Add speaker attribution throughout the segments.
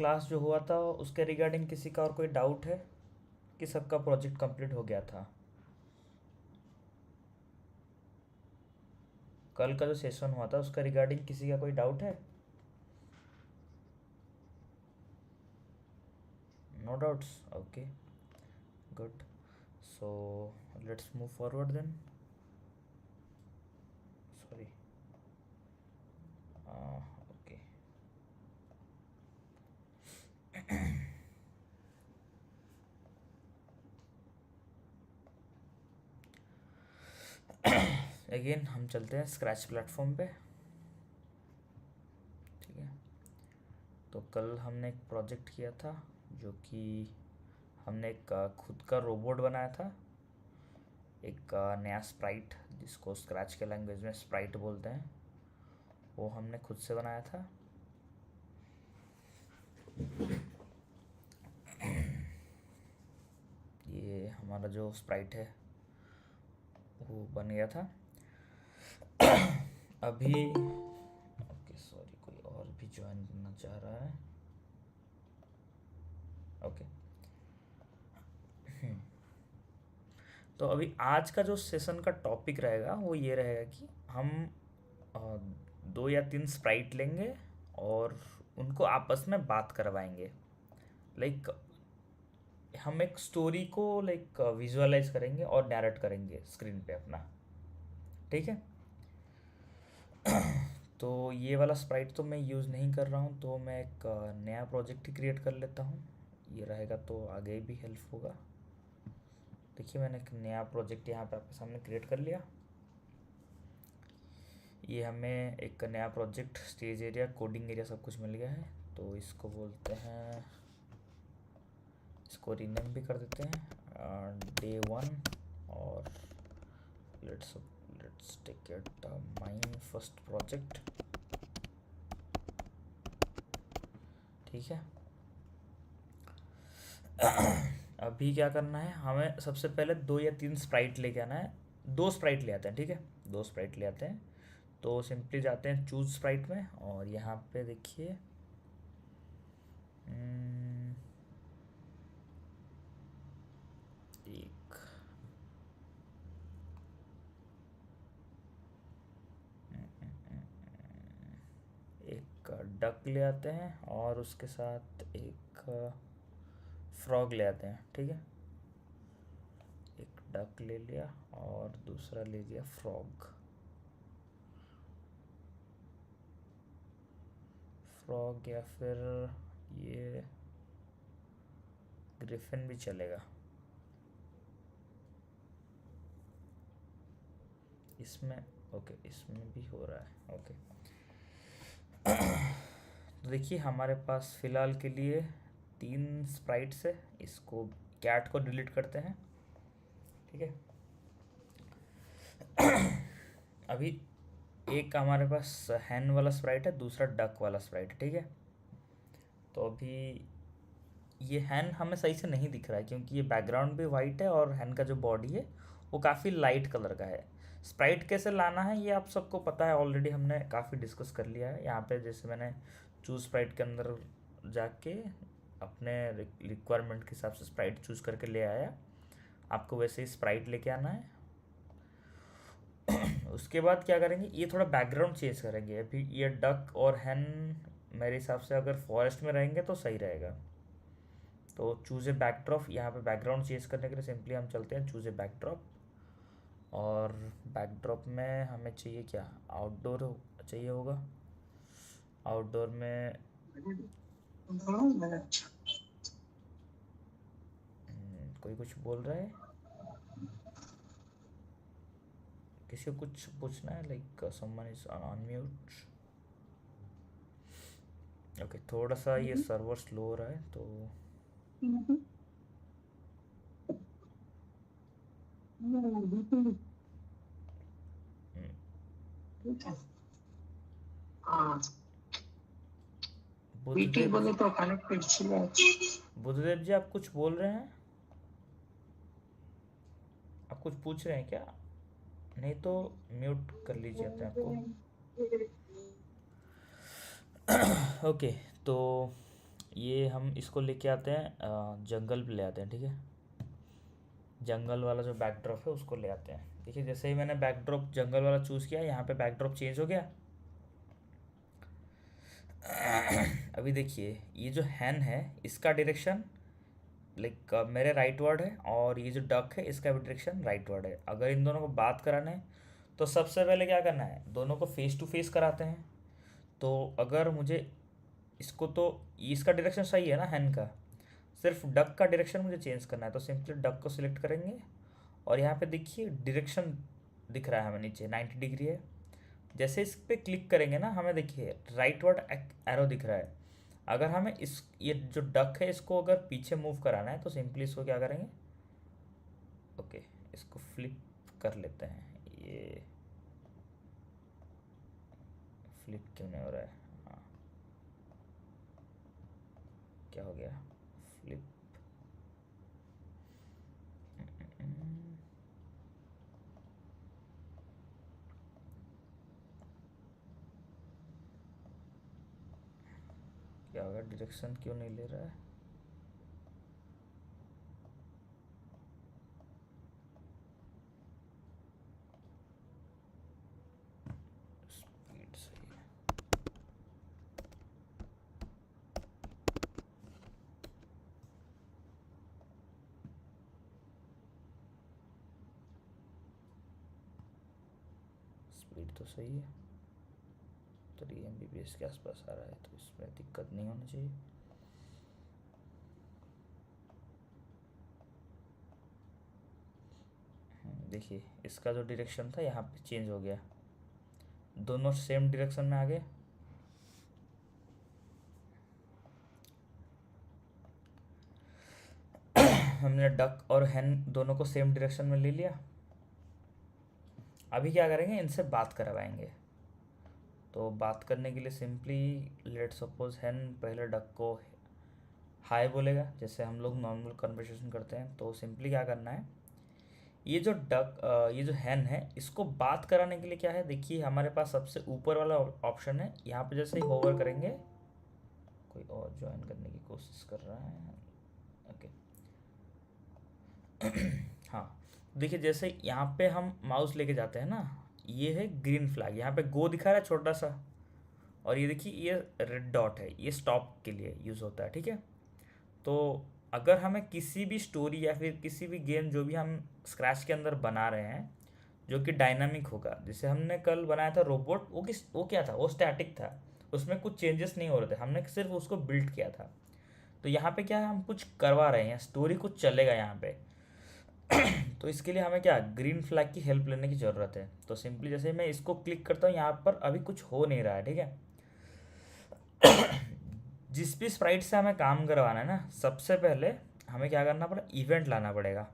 Speaker 1: Class जो हुआ था उसके रिगार्डिंग किसी का और कोई डाउट है कि सबका प्रोजेक्ट कंप्लीट हो गया था? कल का जो सेशन हुआ था उसका रिगार्डिंग किसी का कोई डाउट है? No doubts, okay, good. So let's move forward then. Sorry, okay. Again हम चलते हैं स्क्रैच प्लेटफॉर्म पे. ठीक है, तो कल हमने एक प्रोजेक्ट किया था जो कि हमने एक खुद का रोबोट बनाया था. एक नया स्प्राइट, जिसको स्क्रैच के लैंग्वेज में स्प्राइट बोलते हैं, वो हमने खुद से बनाया था. ये हमारा जो स्प्राइट है वो बन गया था. अभी ओके, सॉरी, कोई और भी ज्वाइन करना चाह रहा है. ओके. तो अभी आज का जो सेशन का टॉपिक रहेगा वो ये रहेगा कि हम अ, 2 या 3 स्प्राइट लेंगे और उनको आपस में बात करवाएंगे. लाइक हम एक स्टोरी को लाइक विजुअलाइज करेंगे और नैरेट करेंगे स्क्रीन पे अपना. ठीक है. तो ये वाला स्प्राइट तो मैं यूज़ नहीं कर रहा हूँ, तो मैं एक नया प्रोजेक्ट ही क्रिएट कर लेता हूँ. ये रहेगा तो आगे भी हेल्प होगा. देखिए, मैंने एक नया प्रोजेक्ट यहाँ पे आपके सामने क्रिएट कर लिया. ये हमें एक नया project, stage area, coding area, सब कुछ मिल गया है. तो इसको बोलते हैं, इसको रीनेम भी कर देते हैं Day 1. और let's let's take it my first project. ठीक है. अभी क्या करना है, हमें सबसे पहले 2 या 3 स्प्राइट लेके आना है. 2 स्प्राइट ले आते हैं. ठीक है, 2 स्प्राइट ले आते हैं. तो सिंपली जाते हैं चूज स्प्राइट में और यहाँ पे देखिए, एक एक डक ले आते हैं और उसके साथ एक फ्रॉग ले आते हैं. ठीक है, एक डक ले लिया और दूसरा ले लिया फ्रॉग. फ्रॉग या फिर ये ग्रिफिन भी चलेगा. इसमें ओके, इसमें भी हो रहा है. ओके. तो देखिए, हमारे पास फ़िलहाल के लिए 3 स्प्राइट्स है. इसको कैट को डिलीट करते हैं. ठीक है. अभी एक हमारे पास हैन वाला स्प्राइट है, दूसरा डक वाला स्प्राइट है. ठीक है. तो अभी ये हैन हमें सही से नहीं दिख रहा है क्योंकि ये बैकग्राउंड भी वाइट है और हैन का जो बॉडी है वो काफ़ी लाइट कलर का है. स्प्राइट कैसे लाना है ये आप सबको पता है ऑलरेडी, हमने काफ़ी डिस्कस कर लिया है. यहाँ पे जैसे मैंने चूज स्प्राइट के अंदर जाके अपने रिक्वायरमेंट के हिसाब से स्प्राइट चूज़ करके ले आया. आपको वैसे ही स्प्राइट लेके आना है. उसके बाद क्या करेंगे, ये थोड़ा बैकग्राउंड चेंज करेंगे. अभी ये डक और हैन मेरे हिसाब से अगर फॉरेस्ट में रहेंगे तो सही रहेगा. तो चूज़ ए बैकड्रॉप, यहाँ पे बैकग्राउंड चेंज करने के लिए सिंपली हम चलते हैं चूज़ ए बैकड्रॉप. और बैकड्रॉप में हमें चाहिए क्या, आउटडोर चाहिए होगा. आउटडोर में कोई कुछ बोल रहा है, किसी को कुछ पूछना है, like someone is on mute. Okay, थोड़ा सा ये सर्वर स्लो हो रहा है तो बुद्धदेव
Speaker 2: बोले तो कनेक्टेड ছিল.
Speaker 1: बुद्धदेव जी, आप कुछ बोल रहे हैं? आप कुछ पूछ रहे हैं क्या? नहीं तो म्यूट कर लीजिए अपने आप को. ओके. तो ये हम इसको लेके आते हैं जंगल पे ले आते हैं, ठीक है। जंगल वाला जो बैकड्रॉप है उसको ले आते हैं। देखिए जैसे ही मैंने बैकड्रॉप जंगल वाला चूज़ किया, यहाँ पे बैकड्रॉप चेंज हो गया। अभी देखिए ये जो हैन है इसका डायरेक्शन लाइक मेरे राइट वर्ड है, और ये जो डक है इसका भी डायरेक्शन राइट वर्ड है। अगर इन दोनों को बात कराना है तो सबसे पहले क्या करना है, दोनों को फेस टू फेस कराते हैं। तो अगर मुझे इसको, तो इसका डायरेक्शन सही है ना हैन का, सिर्फ डक का डायरेक्शन मुझे चेंज करना है। तो सिंपली डक को सिलेक्ट करेंगे, और यहाँ पे देखिए डायरेक्शन दिख रहा है हमें नीचे 90 डिग्री है। जैसे इस पे क्लिक करेंगे ना, हमें देखिए राइट वर्ड एरो दिख रहा है। अगर हमें इस ये जो डक है इसको अगर पीछे मूव कराना है तो सिंपली इसको क्या करेंगे, ओके इसको फ्लिप कर लेते हैं। ये फ्लिप क्यों नहीं हो रहा है, हाँ क्या हो गया, फ्लिप। क्या होगा, डायरेक्शन क्यों नहीं ले रहा है। स्पीड सही है। स्पीड तो सही है, 3 MBps के आसपास आ रहा है, तो इसमें दिक्कत नहीं होनी चाहिए। देखिए इसका जो डायरेक्शन था यहाँ पे चेंज हो गया, दोनों सेम डायरेक्शन में आ गए। हमने डक और हैन दोनों को सेम डायरेक्शन में ले लिया। अभी क्या करेंगे, इनसे बात करवाएंगे। तो बात करने के लिए सिंपली लेट सपोज हैन पहले डक को हाय बोलेगा, जैसे हम लोग नॉर्मल कन्वर्सेशन करते हैं। तो सिंपली क्या करना है, ये जो ये जो हैन है इसको बात कराने के लिए क्या है, देखिए हमारे पास सबसे ऊपर वाला ऑप्शन है। यहाँ पे जैसे ही होवर करेंगे, कोई और ज्वाइन करने की कोशिश कर रहा है, ओके। हाँ देखिए जैसे यहाँ पे हम माउस लेके जाते हैं ना, ये है ग्रीन फ्लैग, यहाँ पे गो दिखा रहा है छोटा सा, और ये देखिए ये रेड डॉट है, ये स्टॉप के लिए यूज़ होता है, ठीक है। तो अगर हमें किसी भी स्टोरी या फिर किसी भी गेम जो भी हम स्क्रैच के अंदर बना रहे हैं जो कि डायनामिक होगा, जैसे हमने कल बनाया था रोबोट, वो क्या था, वो स्टैटिक था, उसमें कुछ चेंजेस नहीं हो रहे थे, हमने सिर्फ उसको बिल्ड किया था। तो यहाँ पे क्या है, हम कुछ करवा रहे हैं, स्टोरी कुछ चलेगा यहाँ पे। तो इसके लिए हमें क्या ग्रीन फ्लैग की हेल्प लेने की ज़रूरत है। तो सिंपली जैसे मैं इसको क्लिक करता हूँ, यहाँ पर अभी कुछ हो नहीं रहा है, ठीक है। जिस भी स्प्राइट से हमें काम करवाना है ना, सबसे पहले हमें क्या करना पड़ेगा, इवेंट लाना पड़ेगा।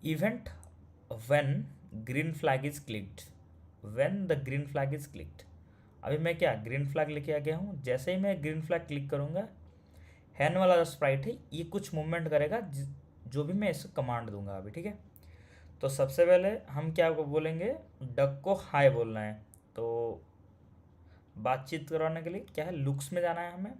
Speaker 1: Event when green flag is clicked, when the green flag is clicked. अभी मैं क्या ग्रीन फ्लैग लेके आ गया हूँ, जैसे ही मैं ग्रीन फ्लैग क्लिक करूँगा, हैन वाला जो स्प्राइट है ये कुछ मूवमेंट करेगा, जो भी मैं इसको कमांड दूंगा अभी, ठीक है। तो सबसे पहले हम क्या बोलेंगे, डक को हाय बोलना है। तो बातचीत करवाने के लिए क्या है, लुक्स में जाना है हमें।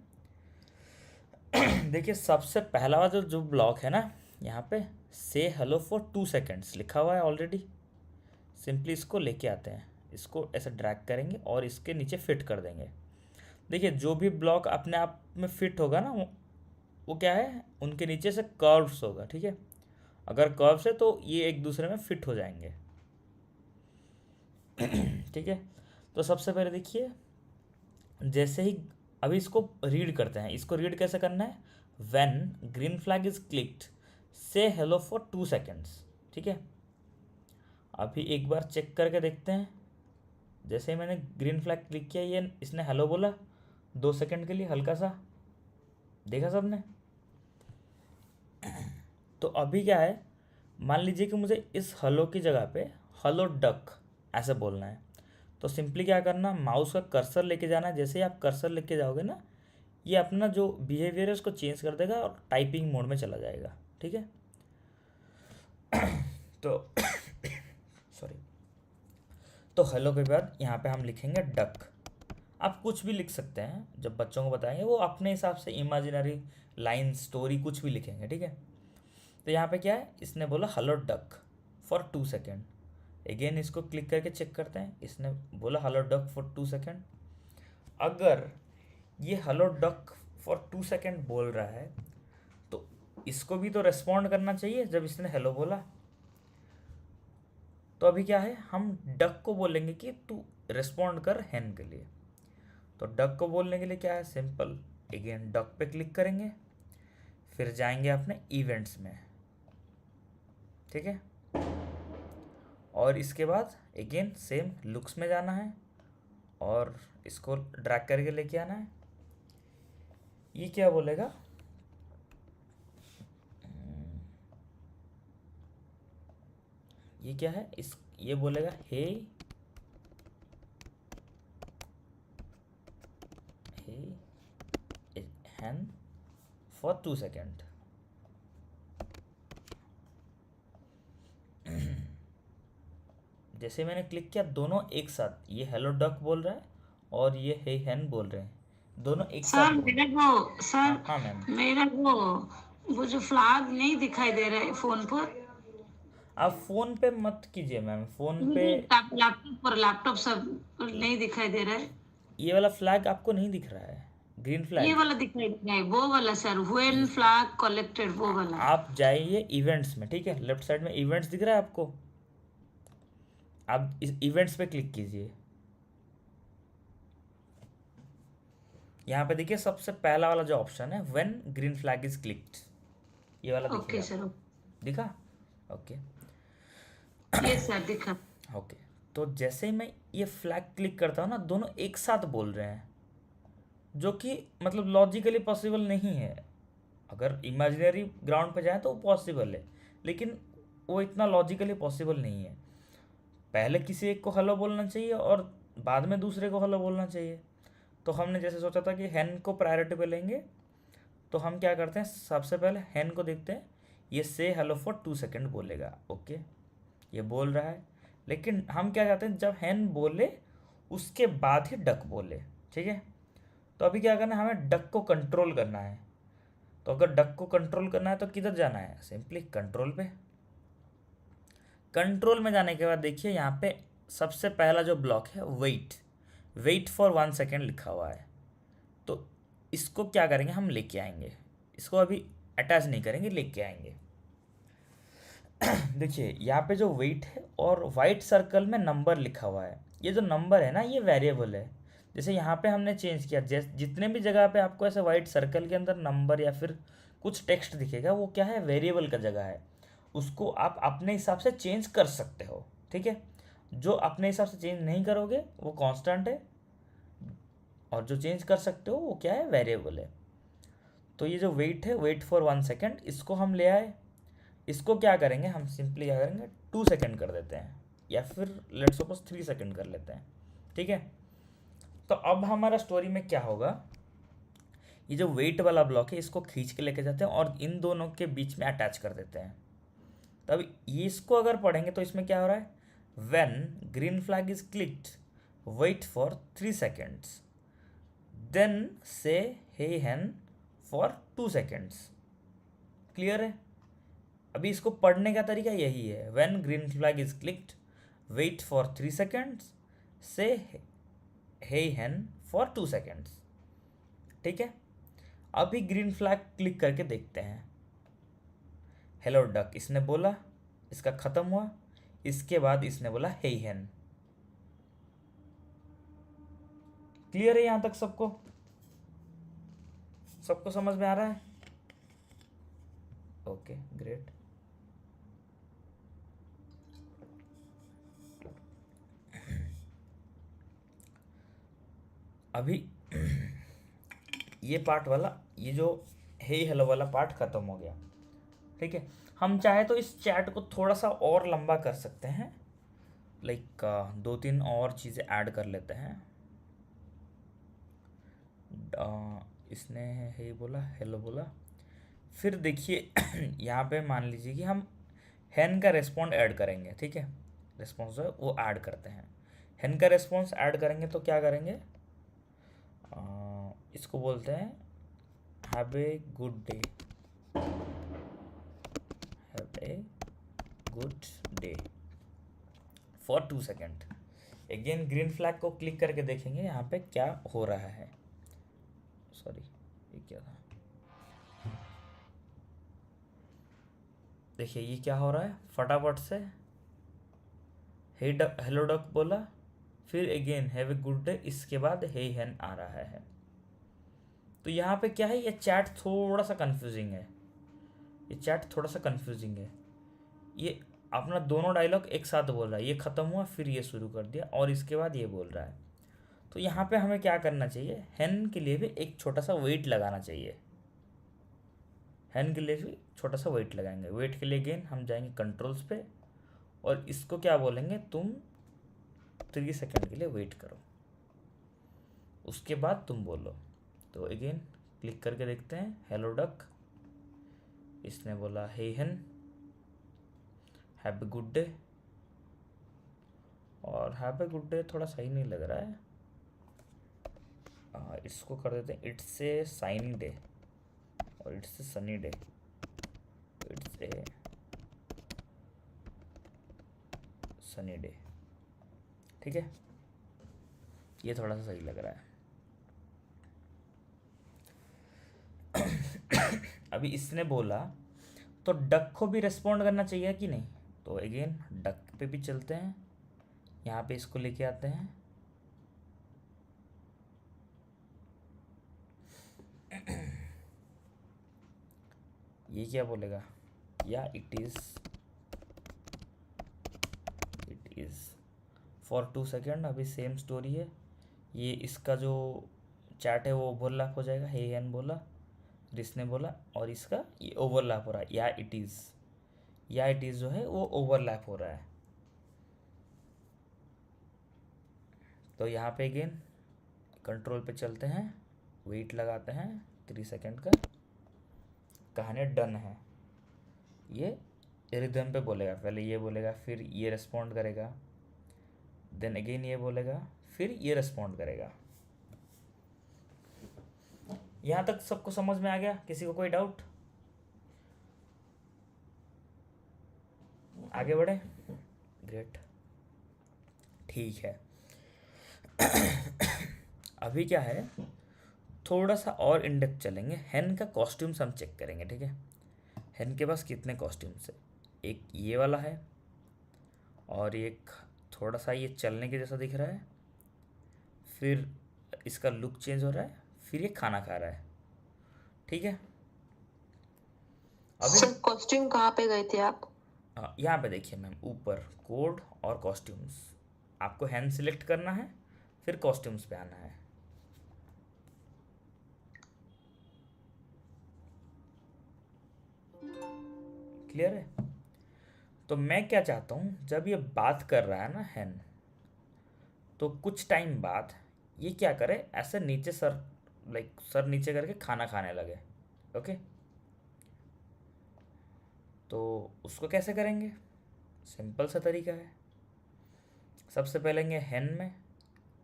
Speaker 1: देखिए सबसे पहला वाला जो ब्लॉक है ना, यहाँ पे से हेलो फॉर 2 सेकेंड्स लिखा हुआ है ऑलरेडी। सिंपली इसको लेके आते हैं, इसको ऐसे ड्रैग करेंगे और इसके नीचे फिट कर देंगे। देखिए जो भी ब्लॉक अपने आप में फिट होगा ना, वो क्या है, उनके नीचे से कर्व्स होगा, ठीक है। अगर कर्व्स है तो ये एक दूसरे में फिट हो जाएंगे। ठीक है। तो सबसे पहले देखिए, जैसे ही अभी इसको रीड करते हैं, इसको रीड कैसे करना है, when green flag is clicked से हेलो फॉर 2 सेकेंड्स, ठीक है। अभी एक बार चेक करके देखते हैं, जैसे ही मैंने ग्रीन फ्लैग क्लिक किया, ये इसने हेलो बोला 2 सेकेंड के लिए, हल्का सा देखा सबने। तो अभी क्या है, मान लीजिए कि मुझे इस हेलो की जगह पे हेलो डक ऐसे बोलना है। तो सिंपली क्या करना, माउस का कर्सर लेके जाना है। जैसे ही आप कर्सर लेके जाओगे ना, ये अपना जो बिहेवियर है उसको चेंज कर देगा और टाइपिंग मोड में चला जाएगा, ठीक है। तो सॉरी, तो हेलो के बाद यहाँ पे हम लिखेंगे डक। आप कुछ भी लिख सकते हैं, जब बच्चों को बताएंगे वो अपने हिसाब से इमेजिनरी लाइन स्टोरी कुछ भी लिखेंगे, ठीक है। तो यहाँ पे क्या है, इसने बोला hello duck for 2 second. Again इसको क्लिक करके चेक करते हैं, इसने बोला हेलो डक फॉर 2 सेकेंड। अगर ये हेलो डक फॉर 2 सेकेंड बोल रहा है तो इसको भी तो रेस्पॉन्ड करना चाहिए जब इसने हेलो बोला। तो अभी क्या है, हम डक को बोलेंगे कि तू रेस्पॉन्ड कर हैन के लिए। तो डक को बोलने के लिए क्या है, सिंपल, अगेन डक पे क्लिक करेंगे, फिर जाएंगे अपने इवेंट्स में, ठीक है। और इसके बाद अगेन सेम लुक्स में जाना है और इसको ड्रैग करके लेके आना है। ये क्या बोलेगा, ये क्या है, इस ये बोलेगा हे हैन फॉर 2 सेकेंड। जैसे मैंने क्लिक किया, दोनों एक साथ, ये हेलो डक बोल रहा है और ये हे हैन बोल रहे हैं, दोनों एक साथ
Speaker 2: सर
Speaker 1: बोल।
Speaker 2: मेरा वो
Speaker 1: हाँ
Speaker 2: सर
Speaker 1: हाँ मैम।
Speaker 2: मेरा वो जो फ्लैग नहीं दिखाई दे रहा है फोन पर।
Speaker 1: आप फ़ोन पे मत कीजिए मैम, फ़ोन पे
Speaker 2: मुझे लैपटॉप सब नहीं दिखाई दे रहा है।
Speaker 1: ये वाला फ्लैग आपको नहीं दिख रहा है, ग्रीन
Speaker 2: ये
Speaker 1: फ्लैग।
Speaker 2: वाला दिखाई दे रहा है, वो वाला सर, व्हेन फ्लैग कलेक्टेड वो वाला।
Speaker 1: आप जाइए इवेंट्स में, ठीक है, लेफ्ट साइड में इवेंट्स दिख रहा है आपको, आप इस इवेंट्स पे क्लिक कीजिए। यहाँ पे देखिए सबसे पहला वाला जो ऑप्शन है, when green flag is clicked, ये वाला दिखेगा
Speaker 2: ओके सर।
Speaker 1: आपको, दिखा? ओके।
Speaker 2: ये सर दिखा।
Speaker 1: ओके, तो जैसे ही मैं ये फ्लैग क्लिक करता हूँ ना, दोनों एक साथ बोल रहे हैं, जो कि मतलब लॉजिकली पॉसिबल नहीं है। अगर इमेजिनरी ग्राउंड पे जाए तो पॉसिबल है, लेकिन वो इतना लॉजिकली पॉसिबल नहीं है। पहले किसी एक को हेलो बोलना चाहिए और बाद में दूसरे को हेलो बोलना चाहिए। तो हमने जैसे सोचा था कि हैन को प्रायोरिटी पे लेंगे, तो हम क्या करते हैं, सबसे पहले हैन को देखते हैं, ये से हेलो फॉर 2 सेकेंड बोलेगा, ओके, ये बोल रहा है। लेकिन हम क्या चाहते हैं, जब हैन बोले उसके बाद ही डक बोले, ठीक है। तो अभी क्या करना है, हमें डक को कंट्रोल करना है। तो अगर डक को कंट्रोल करना है तो किधर जाना है, सिंपली कंट्रोल पे। कंट्रोल में जाने के बाद देखिए यहाँ पे सबसे पहला जो ब्लॉक है, वेट, वेट फॉर 1 सेकेंड लिखा हुआ है। तो इसको क्या करेंगे, हम लेके आएंगे, इसको अभी अटैच नहीं करेंगे, लेके आएंगे। देखिए यहाँ पे जो वेट है और वाइट सर्कल में नंबर लिखा हुआ है, ये जो नंबर है ना, ये वेरिएबल है। जैसे यहाँ पे हमने चेंज किया, जैसे जितने भी जगह पे आपको ऐसे वाइट सर्कल के अंदर नंबर या फिर कुछ टेक्स्ट दिखेगा, वो क्या है, वेरिएबल का जगह है। उसको आप अपने हिसाब से चेंज कर सकते हो, ठीक है। जो अपने हिसाब से चेंज नहीं करोगे वो कांस्टेंट है, और जो चेंज कर सकते हो वो क्या है, वेरिएबल है। तो ये जो वेट है, वेट फॉर 1 सेकेंड, इसको हम ले आए। इसको क्या करेंगे, हम सिंपली क्या करेंगे, 2 सेकेंड कर देते हैं, या फिर लेट्स सपोज 3 सेकेंड कर लेते हैं, ठीक है। तो अब हमारा स्टोरी में क्या होगा, ये जो वेट वाला ब्लॉक है इसको खींच के लेके जाते हैं और इन दोनों के बीच में अटैच कर देते हैं। तब ये इसको अगर पढ़ेंगे तो इसमें क्या हो रहा है, when green flag is clicked wait for 3 seconds, then say hey hen for 2 seconds. Clear है? अभी इसको पढ़ने का तरीका यही है, when green flag is clicked wait for 3 seconds, say hey hen for 2 seconds, ठीक है। अभी ग्रीन फ्लैग क्लिक करके देखते हैं, हेलो डक इसने बोला, इसका ख़त्म हुआ। इसके बाद इसने बोला हे हैन। क्लियर है यहाँ तक सबको? सबको समझ में आ रहा है? Okay great. अभी ये पार्ट वाला, ये जो हे हेलो वाला पार्ट ख़त्म हो गया, ठीक है। हम चाहे तो इस चैट को थोड़ा सा और लंबा कर सकते हैं, लाइक 2-3 और चीज़ें ऐड कर लेते हैं। इसने हे बोला, हेलो बोला, फिर देखिए यहाँ पे मान लीजिए कि हम हैन का रेस्पॉन्ड ऐड करेंगे, ठीक है। रेस्पॉन्स जो है वो ऐड करते हैं, हैन का रेस्पॉन्स ऐड करेंगे तो क्या करेंगे, इसको बोलते हैं have a good day, have a good day for 2 second. Again green flag को क्लिक करके देखेंगे यहाँ पे क्या हो रहा है। सॉरी, ये क्या था, देखिए ये क्या हो रहा है, फटाफट से हेलो डक बोला, फिर again have a good day, इसके बाद हे हैन आ रहा है। तो यहाँ पे क्या है, ये चैट थोड़ा सा कंफ्यूजिंग है, ये चैट थोड़ा सा कंफ्यूजिंग है। ये अपना दोनों डायलॉग एक साथ बोल रहा है, ये ख़त्म हुआ फिर ये शुरू कर दिया और इसके बाद ये बोल रहा है। तो यहाँ पे हमें क्या करना चाहिए, हैन के लिए भी एक छोटा सा वेट लगाना चाहिए, हैन के लिए भी छोटा सा वेट लगाएंगे। वेट के लिए अगेन हम जाएंगे कंट्रोल्स पे और इसको क्या बोलेंगे, तुम 3 सेकेंड के लिए वेट करो, उसके बाद तुम बोलो। तो अगेन क्लिक करके देखते हैं, हेलो डक, इसने बोला हे हैन, हैव ए गुड डे, और हैव ए गुड डे थोड़ा सही नहीं लग रहा है, इसको कर देते हैं इट्स ए साइनी डे, और it's a sunny day, it's a sunny day. ठीक है, ये थोड़ा सा सही लग रहा है। अभी इसने बोला तो डक को भी रिस्पॉन्ड करना चाहिए कि नहीं, तो अगेन डक पे भी चलते हैं, यहाँ पे इसको लेके आते हैं, ये क्या बोलेगा, या इट इज़ फॉर 2 सेकेंड। अभी सेम स्टोरी है, ये इसका जो चैट है वो ओवरलैप हो जाएगा, हे एन बोला, जिसने बोला, और इसका ये ओवरलैप हो रहा है, या इट इज़ जो है वो ओवरलैप हो रहा है। तो यहाँ पे अगेन कंट्रोल पे चलते हैं, वेट लगाते हैं 3 सेकेंड का, कहानी डन है। ये रिदम पे बोलेगा, पहले ये बोलेगा फिर ये रिस्पॉन्ड करेगा, देन अगेन ये बोलेगा फिर ये रिस्पॉन्ड करेगा। यहाँ तक सबको समझ में आ गया, किसी को कोई डाउट? आगे बढ़े, ग्रेट, ठीक है। अभी क्या है, थोड़ा सा और इन डेप्थ चलेंगे, हैन का कॉस्ट्यूम्स हम चेक करेंगे। ठीक है, हैन के पास कितने कॉस्ट्यूम्स है, एक ये वाला है, और एक थोड़ा सा ये चलने के जैसा दिख रहा है, फिर इसका लुक चेंज हो रहा है, फिर ये खाना खा रहा है। ठीक है, अभी
Speaker 3: सर कॉस्ट्यूम कहाँ पे गए थे आप?
Speaker 1: यहाँ पे देखिए मैम, ऊपर कोड और कॉस्ट्यूम्स, आपको हैंड सिलेक्ट करना है, फिर कॉस्ट्यूम्स पे आना है। क्लियर है? तो मैं क्या चाहता हूँ, जब ये बात कर रहा है ना हैन, तो कुछ टाइम बाद ये क्या करे, ऐसे नीचे सर नीचे करके खाना खाने लगे। ओके, तो उसको कैसे करेंगे, सिंपल सा तरीका है। सबसे पहले हैन में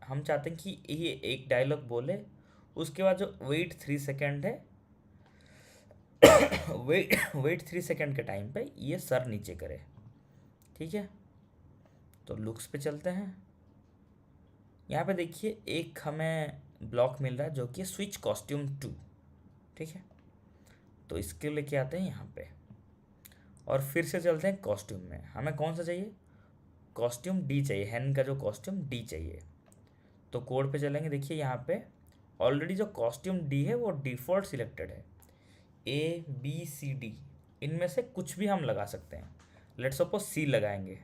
Speaker 1: हम चाहते हैं कि ये एक डायलॉग बोले, उसके बाद जो वेट 3 सेकेंड है, वेट 3 सेकेंड के टाइम पे ये सर नीचे करे। ठीक है, तो लुक्स पे चलते हैं, यहाँ पे देखिए एक हमें ब्लॉक मिल रहा है जो कि स्विच कॉस्ट्यूम 2। ठीक है, तो इसके लेके आते हैं यहाँ पे, और फिर से चलते हैं कॉस्ट्यूम में। हमें कौन सा चाहिए, कॉस्ट्यूम डी चाहिए, हैन का जो कॉस्ट्यूम डी चाहिए। तो कोड पे चलेंगे, देखिए यहाँ पे ऑलरेडी जो कॉस्ट्यूम डी है वो डिफ़ॉल्ट सिलेक्टेड है, ए बी सी डी, इनमें से कुछ भी हम लगा सकते हैं। लेट्स सपोज सी लगाएंगे,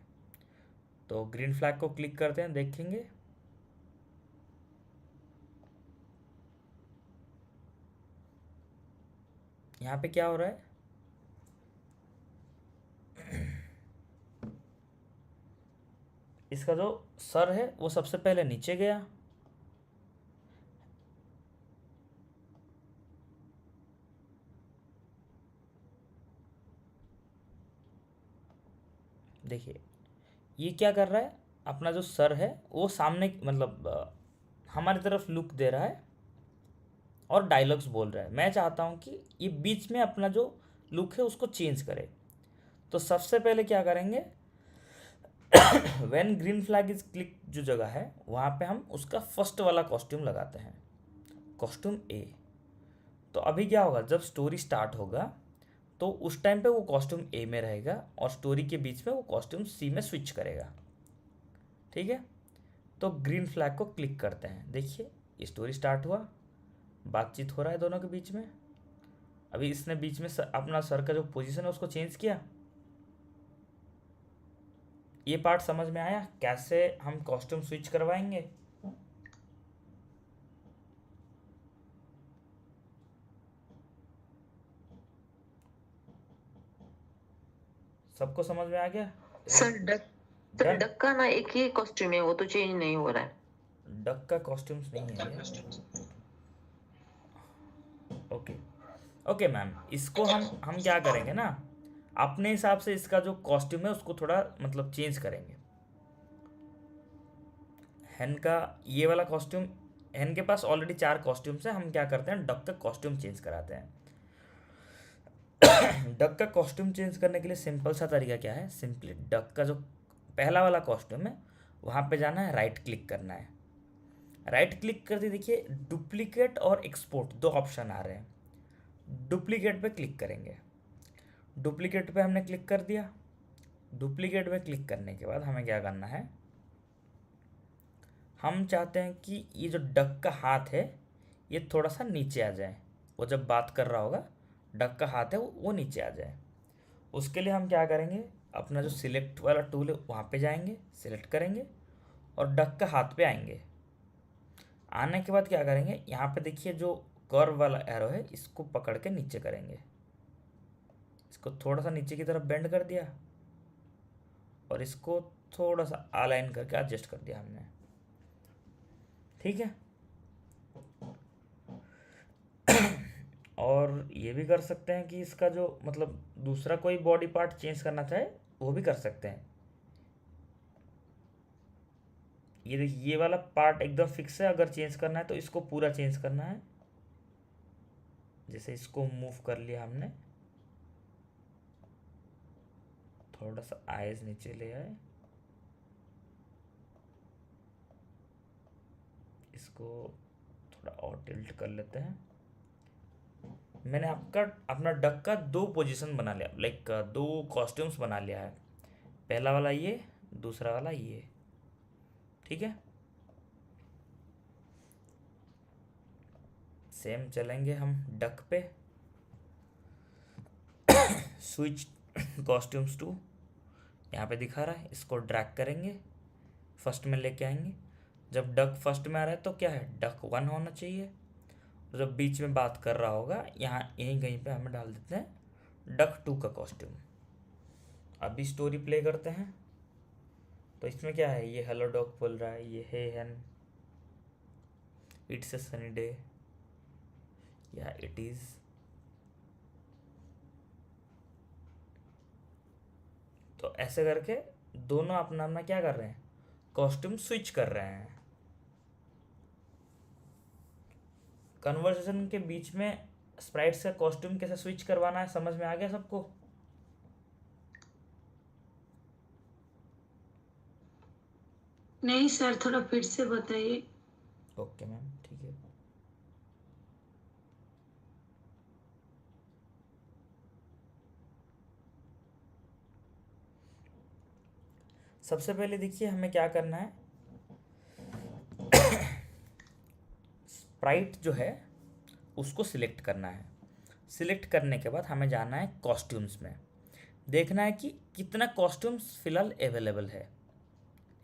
Speaker 1: तो ग्रीन फ्लैग को क्लिक करते हैं, देखेंगे यहाँ पे क्या हो रहा है, इसका जो सर है वो सबसे पहले नीचे गया, देखिए ये क्या कर रहा है, अपना जो सर है वो सामने, मतलब हमारी तरफ लुक दे रहा है, और डायलॉग्स बोल रहा है। मैं चाहता हूँ कि ये बीच में अपना जो लुक है उसको चेंज करे। तो सबसे पहले क्या करेंगे, when green flag is click जो जगह है वहाँ पे हम उसका फर्स्ट वाला कॉस्ट्यूम लगाते हैं, कॉस्ट्यूम ए। तो अभी क्या होगा, जब स्टोरी स्टार्ट होगा तो उस टाइम पे वो कॉस्ट्यूम ए में रहेगा और स्टोरी के बीच में वो कॉस्ट्यूम सी में स्विच करेगा। ठीक है, तो ग्रीन फ्लैग को क्लिक करते हैं। देखिए स्टोरी स्टार्ट हुआ, बातचीत हो रहा है दोनों के बीच में। अभी इसने बीच में अपना सर का जो पोजीशन है उसको चेंज किया। ये पार्ट समझ में आया कैसे हम कॉस्ट्यूम स्विच करवाएंगे? सबको समझ में आ गया?
Speaker 3: Sir
Speaker 1: done.
Speaker 3: डक का ना एक ही कॉस्ट्यूम है, वो तो चेंज नहीं हो रहा है।
Speaker 1: डक का कॉस्ट्यूम्स नहीं है ये। ओके ओके मैम, इसको हम क्या करेंगे ना, अपने हिसाब से इसका जो कॉस्ट्यूम है उसको थोड़ा मतलब चेंज करेंगे। हैन का ये वाला कॉस्ट्यूम, हैन के पास ऑलरेडी 4 कॉस्ट्यूम्स है, हम क्या करते हैं डक का कॉस्ट्यूम चेंज कराते हैं। डक का कॉस्ट्यूम चेंज करने के लिए सिंपल सा तरीका क्या है, सिंपली डक का जो पहला वाला कॉस्ट्यूम है वहाँ पे जाना है, राइट क्लिक करना है। राइट क्लिक करते देखिए डुप्लीकेट और एक्सपोर्ट 2 ऑप्शन आ रहे हैं। डुप्लीकेट पे क्लिक करेंगे। डुप्लीकेट पे हमने क्लिक कर दिया। डुप्लीकेट पे क्लिक करने के बाद हमें क्या करना है, हम चाहते हैं कि ये जो डक का हाथ है ये थोड़ा सा नीचे आ जाए। वो जब बात कर रहा होगा डक का हाथ है वो नीचे आ जाए। उसके लिए हम क्या करेंगे, अपना जो सिलेक्ट वाला टूल है वहाँ पे जाएंगे, सिलेक्ट करेंगे और डक का हाथ पे आएंगे। आने के बाद क्या करेंगे, यहाँ पे देखिए जो कर्व वाला एरो है इसको पकड़ के नीचे करेंगे। इसको थोड़ा सा नीचे की तरफ बेंड कर दिया और इसको थोड़ा सा अलाइन करके एडजस्ट कर दिया हमने। ठीक है, और ये भी कर सकते हैं कि इसका जो मतलब दूसरा कोई बॉडी पार्ट चेंज करना चाहे वो भी कर सकते हैं। ये देखिए ये वाला पार्ट एकदम फिक्स है, अगर चेंज करना है तो इसको पूरा चेंज करना है। जैसे इसको मूव कर लिया हमने, थोड़ा सा आइज नीचे ले आए, इसको थोड़ा और टिल्ट कर लेते हैं। मैंने अपना डक का 2 पोजीशन बना लिया, लाइक 2 कॉस्ट्यूम्स बना लिया है। पहला वाला ये, दूसरा वाला ये। ठीक है, सेम चलेंगे हम डक पे। स्विच कॉस्ट्यूम्स टू, यहाँ पे दिखा रहा है, इसको ड्रैग करेंगे, फर्स्ट में लेके आएंगे। जब डक फर्स्ट में आ रहा है तो क्या है, डक 1 होना चाहिए। जब बीच में बात कर रहा होगा यहाँ यहीं कहीं पे हमें डाल देते हैं डक 2 का कॉस्ट्यूम। अभी स्टोरी प्ले करते हैं तो इसमें क्या है, ये हेलो डॉग बोल रहा है, ये हे हैन, इट्स अ सनी डे, या इट इज़। तो ऐसे करके दोनों अपना अपना क्या कर रहे हैं, कॉस्ट्यूम स्विच कर रहे हैं। कन्वर्सेशन के बीच में स्प्राइट्स का कॉस्ट्यूम कैसे स्विच करवाना है समझ में आ गया सबको?
Speaker 2: नहीं सर, थोड़ा फिर से बताइए।
Speaker 1: ओके मैम, ठीक है। सबसे पहले देखिए हमें क्या करना है, स्प्राइट जो है उसको सिलेक्ट करना है। सिलेक्ट करने के बाद हमें जाना है कॉस्ट्यूम्स में, देखना है कि कितना कॉस्ट्यूम्स फिलहाल अवेलेबल है।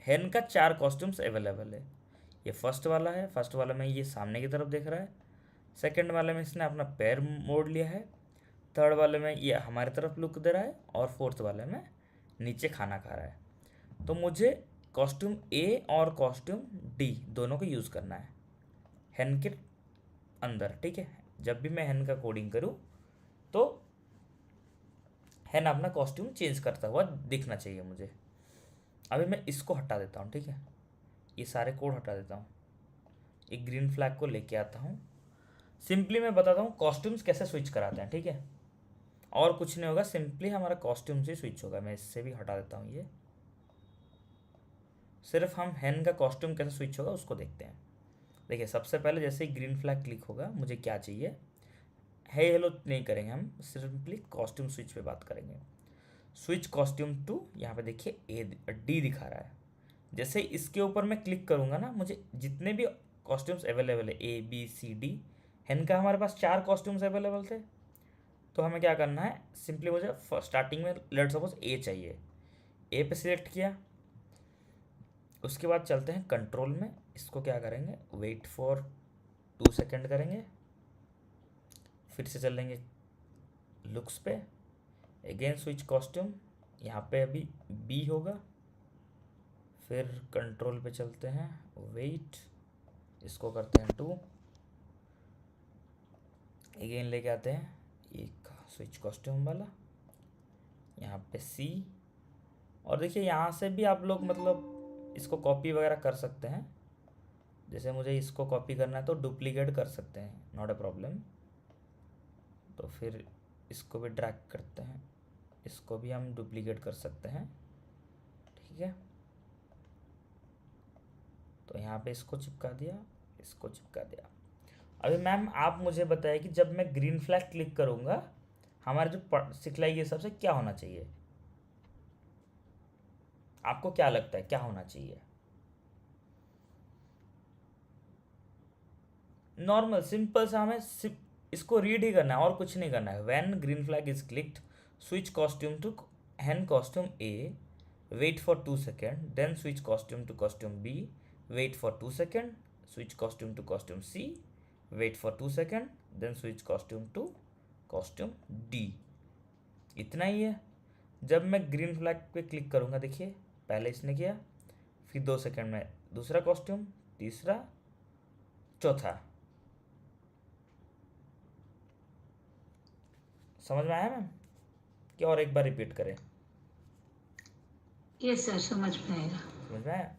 Speaker 1: हैन का 4 कॉस्ट्यूम्स अवेलेबल है। ये फर्स्ट वाला है, फर्स्ट वाला में ये सामने की तरफ देख रहा है। सेकंड वाले में इसने अपना पैर मोड़ लिया है। थर्ड वाले में ये हमारी तरफ लुक दे रहा है और फोर्थ वाले में नीचे खाना खा रहा है। तो मुझे कॉस्ट्यूम ए और कॉस्ट्यूम डी दोनों को यूज़ करना है हैन के अंदर। ठीक है, जब भी मैं हैन का कोडिंग करूँ तो हैन अपना कॉस्ट्यूम चेंज करता हुआ दिखना चाहिए मुझे। अभी मैं इसको हटा देता हूँ। ठीक है, ये सारे कोड हटा देता हूँ, एक ग्रीन फ्लैग को लेके आता हूँ। सिंपली मैं बताता हूँ कॉस्ट्यूम्स कैसे स्विच कराते हैं, ठीक है। और कुछ नहीं होगा, सिंपली हमारा कॉस्ट्यूम से स्विच होगा। मैं इससे भी हटा देता हूँ ये, सिर्फ हम हैन का कॉस्ट्यूम कैसे स्विच होगा उसको देखते हैं। देखिए सबसे पहले जैसे ही ग्रीन फ्लैग क्लिक होगा, मुझे क्या चाहिए, है हेलो नहीं करेंगे, हम सिंपली कॉस्ट्यूम स्विच पे बात करेंगे। स्विच कॉस्ट्यूम टू, यहाँ पे देखिए डी दिखा रहा है। जैसे इसके ऊपर मैं क्लिक करूँगा ना, मुझे जितने भी कॉस्ट्यूम्स अवेलेबल है ABCD, हैन का हमारे पास 4 कॉस्ट्यूम्स अवेलेबल थे। तो हमें क्या करना है, सिंपली मुझे स्टार्टिंग में लेट सपोज ए चाहिए, ए पे सिलेक्ट किया। उसके बाद चलते हैं कंट्रोल में, इसको क्या करेंगे, वेट फॉर 2 सेकेंड करेंगे। फिर से चलेंगे लुक्स पे, अगेन स्विच कॉस्ट्यूम, यहाँ पे अभी बी होगा। फिर कंट्रोल पे चलते हैं, वेट, इसको करते हैं 2, अगेन लेके आते हैं एक स्विच कॉस्ट्यूम वाला, यहाँ पे सी। और देखिए यहाँ से भी आप लोग मतलब इसको कॉपी वगैरह कर सकते हैं। जैसे मुझे इसको कॉपी करना है तो डुप्लीकेट कर सकते हैं, नॉट अ प्रॉब्लम। तो फिर इसको भी ड्रैग करते हैं, इसको भी हम डुप्लीकेट कर सकते हैं, ठीक है। तो यहाँ पे इसको चिपका दिया, इसको चिपका दिया। अभी मैम आप मुझे बताइए कि जब मैं ग्रीन फ्लैग क्लिक करूँगा, हमारे जो सिखलाई के हिसाब से क्या होना चाहिए, आपको क्या लगता है क्या होना चाहिए? नॉर्मल सिंपल सा हमें सिर्फ इसको रीड ही करना है और कुछ नहीं करना है। When green flag is clicked, switch costume to hen costume A, wait for 2 second, then switch costume to costume B, wait for 2 second, switch costume to costume C, wait for 2 second, then switch costume to costume D. इतना ही है। जब मैं green flag पे click करूँगा, देखिए पहले इसने किया, फिर 2 सेकेंड में दूसरा कॉस्ट्यूम, तीसरा, चौथा। समझ में आया मैम कि और एक बार रिपीट करें?
Speaker 2: यस सर, समझ में आएगा।
Speaker 1: समझ में आया?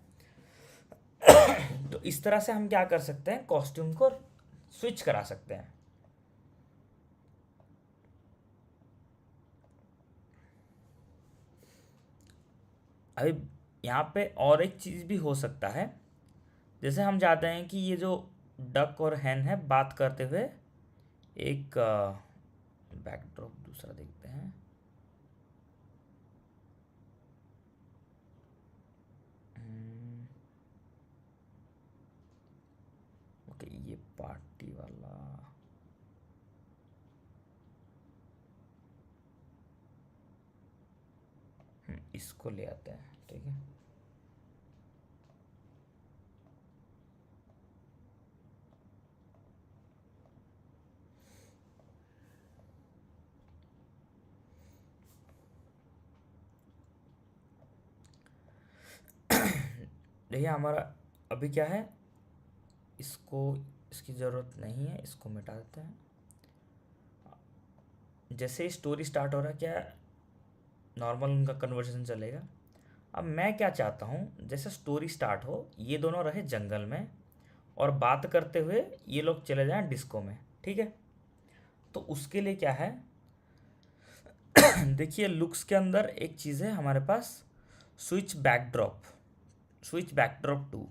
Speaker 1: तो इस तरह से हम क्या कर सकते हैं, कॉस्ट्यूम को स्विच करा सकते हैं। अभी यहाँ पे और एक चीज़ भी हो सकता है, जैसे हम चाहते हैं कि ये जो डक और हैन है बात करते हुए, एक बैकड्रॉप दूसरा देखते हैं। ओके, ये पार्टी वाला, इसको ले आते हैं, ठीक है। देखिए हमारा अभी क्या है, इसको, इसकी ज़रूरत नहीं है, इसको मिटा देते हैं। जैसे स्टोरी स्टार्ट हो रहा है, क्या नॉर्मल उनका कन्वर्सेशन चलेगा। अब मैं क्या चाहता हूँ, जैसे स्टोरी स्टार्ट हो, ये दोनों रहे जंगल में और बात करते हुए ये लोग चले जाएं डिस्को में, ठीक है। तो उसके लिए क्या है, देखिए लुक्स के अंदर एक चीज़ है हमारे पास, switch backdrop, switch backdrop two,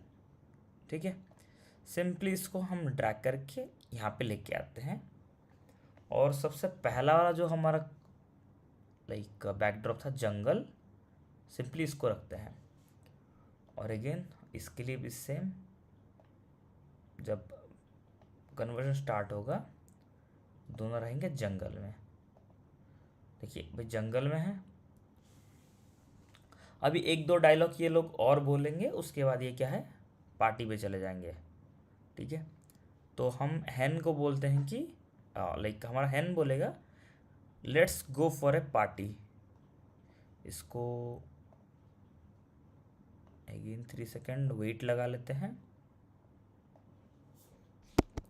Speaker 1: ठीक है। सिंपली इसको हम ड्रैग करके यहाँ पे लेके आते हैं, और सबसे पहला वाला जो हमारा लाइक बैकड्रॉप था जंगल, सिंपली इसको रखते हैं। और अगेन इसके लिए भी सेम, जब कन्वर्जन स्टार्ट होगा दोनों रहेंगे जंगल में। देखिए भाई जंगल में है। अभी एक दो डायलॉग ये लोग और बोलेंगे, उसके बाद ये क्या है, पार्टी पे चले जाएंगे, ठीक है। तो हम हैन को बोलते हैं कि लाइक हमारा हैन बोलेगा let's go for a party. इसको अगेन 3 सेकेंड वेट लगा लेते हैं,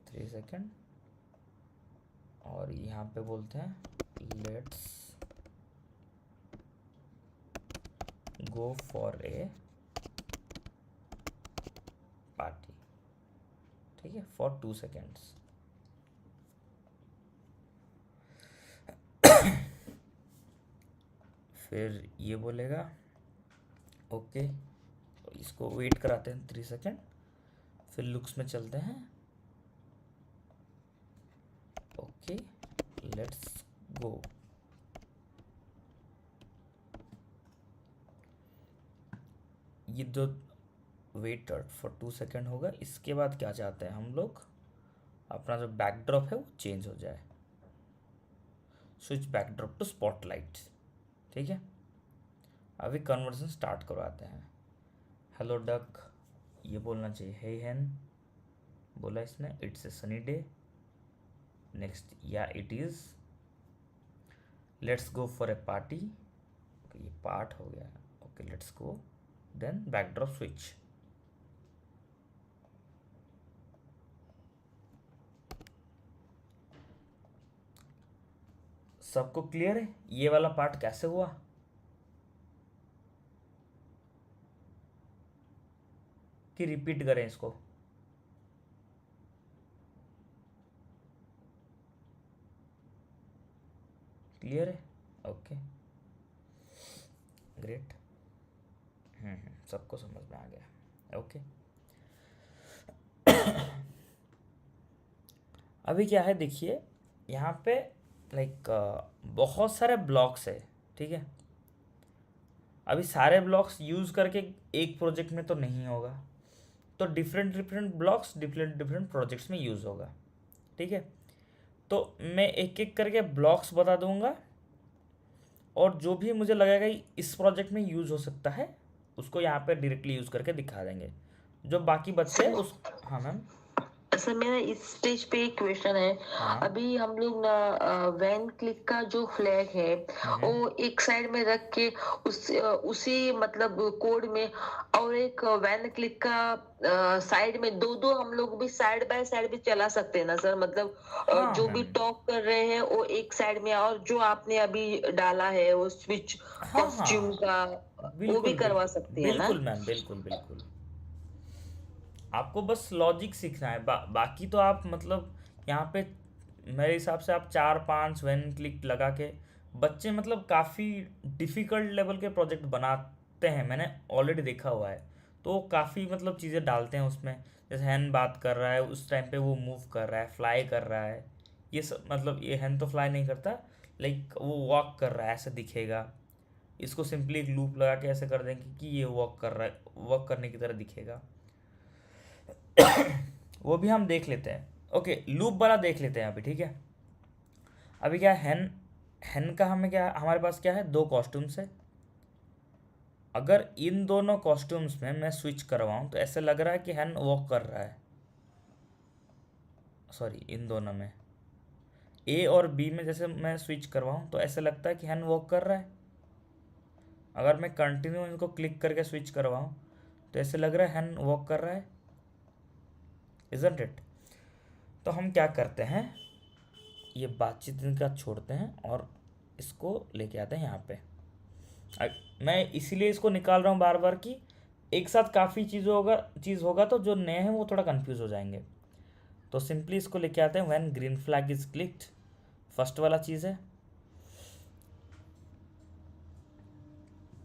Speaker 1: 3 सेकेंड, और यहाँ पे बोलते हैं let's go for a party, ठीक है, फॉर 2 सेकेंड्स। फिर ये बोलेगा ओके, तो इसको वेट कराते हैं 3 सेकेंड, फिर लुक्स में चलते हैं। ओके, लेट्स गो। ये जो वेट फॉर 2 सेकेंड होगा, इसके बाद क्या चाहते हैं हम लोग, अपना जो बैकड्रॉप है वो चेंज हो जाए। Switch backdrop to spotlight. ठीक है, अभी कन्वर्सन स्टार्ट करवाते हैं। हेलो डक, ये बोलना चाहिए हे हैन, बोला इसने। It's a sunny day. Next, या it is. Let's go for a party. ये पार्ट हो गया। Okay, let's go. Then backdrop switch. सबको क्लियर है ये वाला पार्ट कैसे हुआ? कि रिपीट करें इसको? क्लियर है? Okay, great. सबको समझ में आ गया। ओके, अभी क्या है देखिए, यहाँ पे लाइक बहुत सारे ब्लॉक्स है। ठीक है, अभी सारे ब्लॉक्स यूज़ करके एक प्रोजेक्ट में तो नहीं होगा, तो different different blocks different different projects में यूज़ होगा। ठीक है, तो मैं एक एक करके ब्लॉक्स बता दूंगा, और जो भी मुझे लगेगा इस प्रोजेक्ट में यूज़ हो सकता है उसको यहाँ पे डायरेक्टली यूज़ करके दिखा देंगे। जो बाकी बच्चे हैं उस, हाँ मैम।
Speaker 3: सर मेरा इस स्टेज पे एक क्वेश्चन है।
Speaker 1: हाँ।
Speaker 3: अभी हम लोग ना वैन क्लिक का जो फ्लैग है वो एक साइड में रख के उसी मतलब कोड में, और एक वैन क्लिक का साइड में दो दो हम लोग भी साइड बाय साइड भी चला सकते हैं ना सर? मतलब
Speaker 1: हाँ
Speaker 3: जो भी
Speaker 1: मैम,
Speaker 3: टॉक कर रहे हैं वो एक साइड में, और जो आपने अभी डाला है वो स्विच
Speaker 1: हाँ
Speaker 3: कॉस्ट्यूम
Speaker 1: हाँ,
Speaker 3: का, वो भी
Speaker 1: बिल्कुल
Speaker 3: करवा
Speaker 1: बिल्कुल
Speaker 3: सकते हैं ना?
Speaker 1: बिल्कुल मैम, बिल्कुल बिल्कुल। आपको बस लॉजिक सीखना है, बाकी तो आप मतलब यहाँ पे मेरे हिसाब से आप 4-5 वैन क्लिक लगा के बच्चे मतलब काफ़ी डिफ़िकल्ट लेवल के प्रोजेक्ट बनाते हैं, मैंने ऑलरेडी देखा हुआ है। तो वो काफ़ी मतलब चीज़ें डालते हैं उसमें, जैसे हैन बात कर रहा है उस टाइम पे वो मूव कर रहा है, फ्लाई कर रहा है। ये सब मतलब, ये हैन तो फ्लाई नहीं करता, लाइक वो वॉक कर रहा है ऐसे दिखेगा। इसको सिंपली एक लूप लगा के ऐसे कर देंगे कि ये वॉक कर रहा है, वॉक करने की तरह दिखेगा। वो भी हम देख लेते हैं। ओके, लूप वाला देख लेते हैं अभी। ठीक है, अभी क्या हैन, हैन का हमें क्या, हमारे पास क्या है, 2 कॉस्ट्यूम्स है। अगर इन दोनों कॉस्ट्यूम्स में मैं स्विच करवाऊँ तो ऐसे लग रहा है कि हैन वॉक कर रहा है। सॉरी, इन दोनों में ए और बी में जैसे मैं स्विच करवाऊँ तो ऐसे लगता है कि हैन वॉक कर रहा है। अगर मैं कंटिन्यू इनको क्लिक करके स्विच करवाऊँ तो ऐसे लग रहा है हैन वॉक कर रहा है, इजंट इट? तो हम क्या करते हैं, ये बातचीत इनका छोड़ते हैं और इसको लेके आते हैं यहाँ पे। मैं इसीलिए इसको निकाल रहा हूँ बार बार कि एक साथ काफ़ी चीज़ होगा तो जो नए हैं वो थोड़ा कंफ्यूज हो जाएंगे। तो सिंपली इसको लेके आते हैं, when green flag is clicked, first वाला चीज़ है।